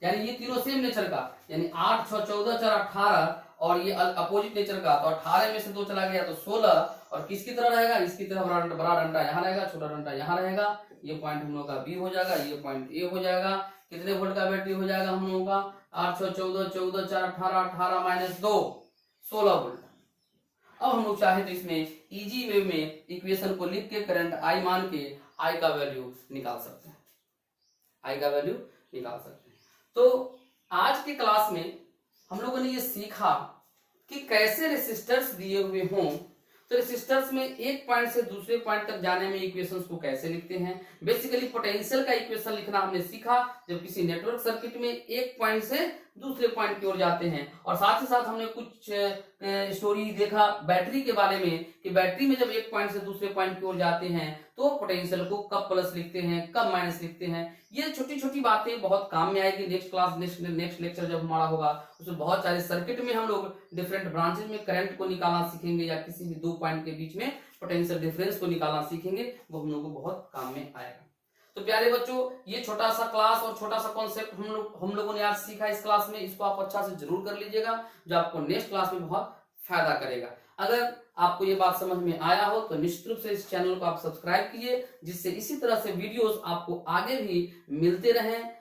यानी ये तीनों सेम नेचर का, यानी 8 6 14 4 18, और ये अपोजिट नेचर का। तो 18 में से 2 चला गया तो 16। और किसकी तरह रहेगा? इसकी तरह बड़ा डंडा यहाँ रहेगा, छोटा डंडा यहाँ रहेगा। ये पॉइंट हम लोग का बी हो जाएगा, ये पॉइंट ए हो जाएगा। कितने वोल्ट का बैटरी हो जाएगा हम लोगों का? 8 6 14 14 4 18, 18 माइनस 2 16 वोल्ट। अब हम लोग चाहे तो इसमें इजी वे में इक्वेशन को लिख के करंट आई मान के आई का वैल्यू निकाल सकते हैं, आई का वैल्यू निकाल सकते हैं। तो आज की क्लास में हम लोगों ने ये सीखा कि कैसे रेसिस्टर्स दिए हुए हों तो रेसिस्टर्स में एक पॉइंट से दूसरे पॉइंट तक जाने में इक्वेशंस को कैसे लिखते हैं। बेसिकली पोटेंशियल का इक्वेशन लिखना हमने सीखा जब किसी नेटवर्क सर्किट में एक पॉइंट से दूसरे पॉइंट की ओर जाते हैं। और साथ ही साथ हमने कुछ स्टोरी देखा बैटरी के बारे में कि बैटरी में जब एक पॉइंट से दूसरे पॉइंट की ओर जाते हैं तो पोटेंशियल को कब प्लस लिखते हैं, कब माइनस लिखते हैं। ये छोटी छोटी बातें बहुत काम में आएगी नेक्स्ट क्लास, नेक्स्ट लेक्चर जब हमारा होगा उसमें बहुत सारे सर्किट में हम लोग डिफरेंट ब्रांचेज में करंट को निकालना सीखेंगे या किसी भी 2 पॉइंट के बीच में पोटेंशियल डिफरेंस को निकालना सीखेंगे, वो हम लोग को बहुत काम में आएगा। तो प्यारे बच्चों, ये छोटा सा क्लास और छोटा सा कॉन्सेप्ट हम लोगों ने आज सीखा इस क्लास में, इसको आप अच्छा से जरूर कर लीजिएगा जो आपको नेक्स्ट क्लास में बहुत फायदा करेगा। अगर आपको ये बात समझ में आया हो तो निश्चित रूप से इस चैनल को आप सब्सक्राइब कीजिए जिससे इसी तरह से वीडियोस आपको आगे भी मिलते रहें।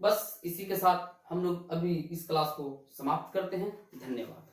बस इसी के साथ हम लोग अभी इस क्लास को समाप्त करते हैं। धन्यवाद।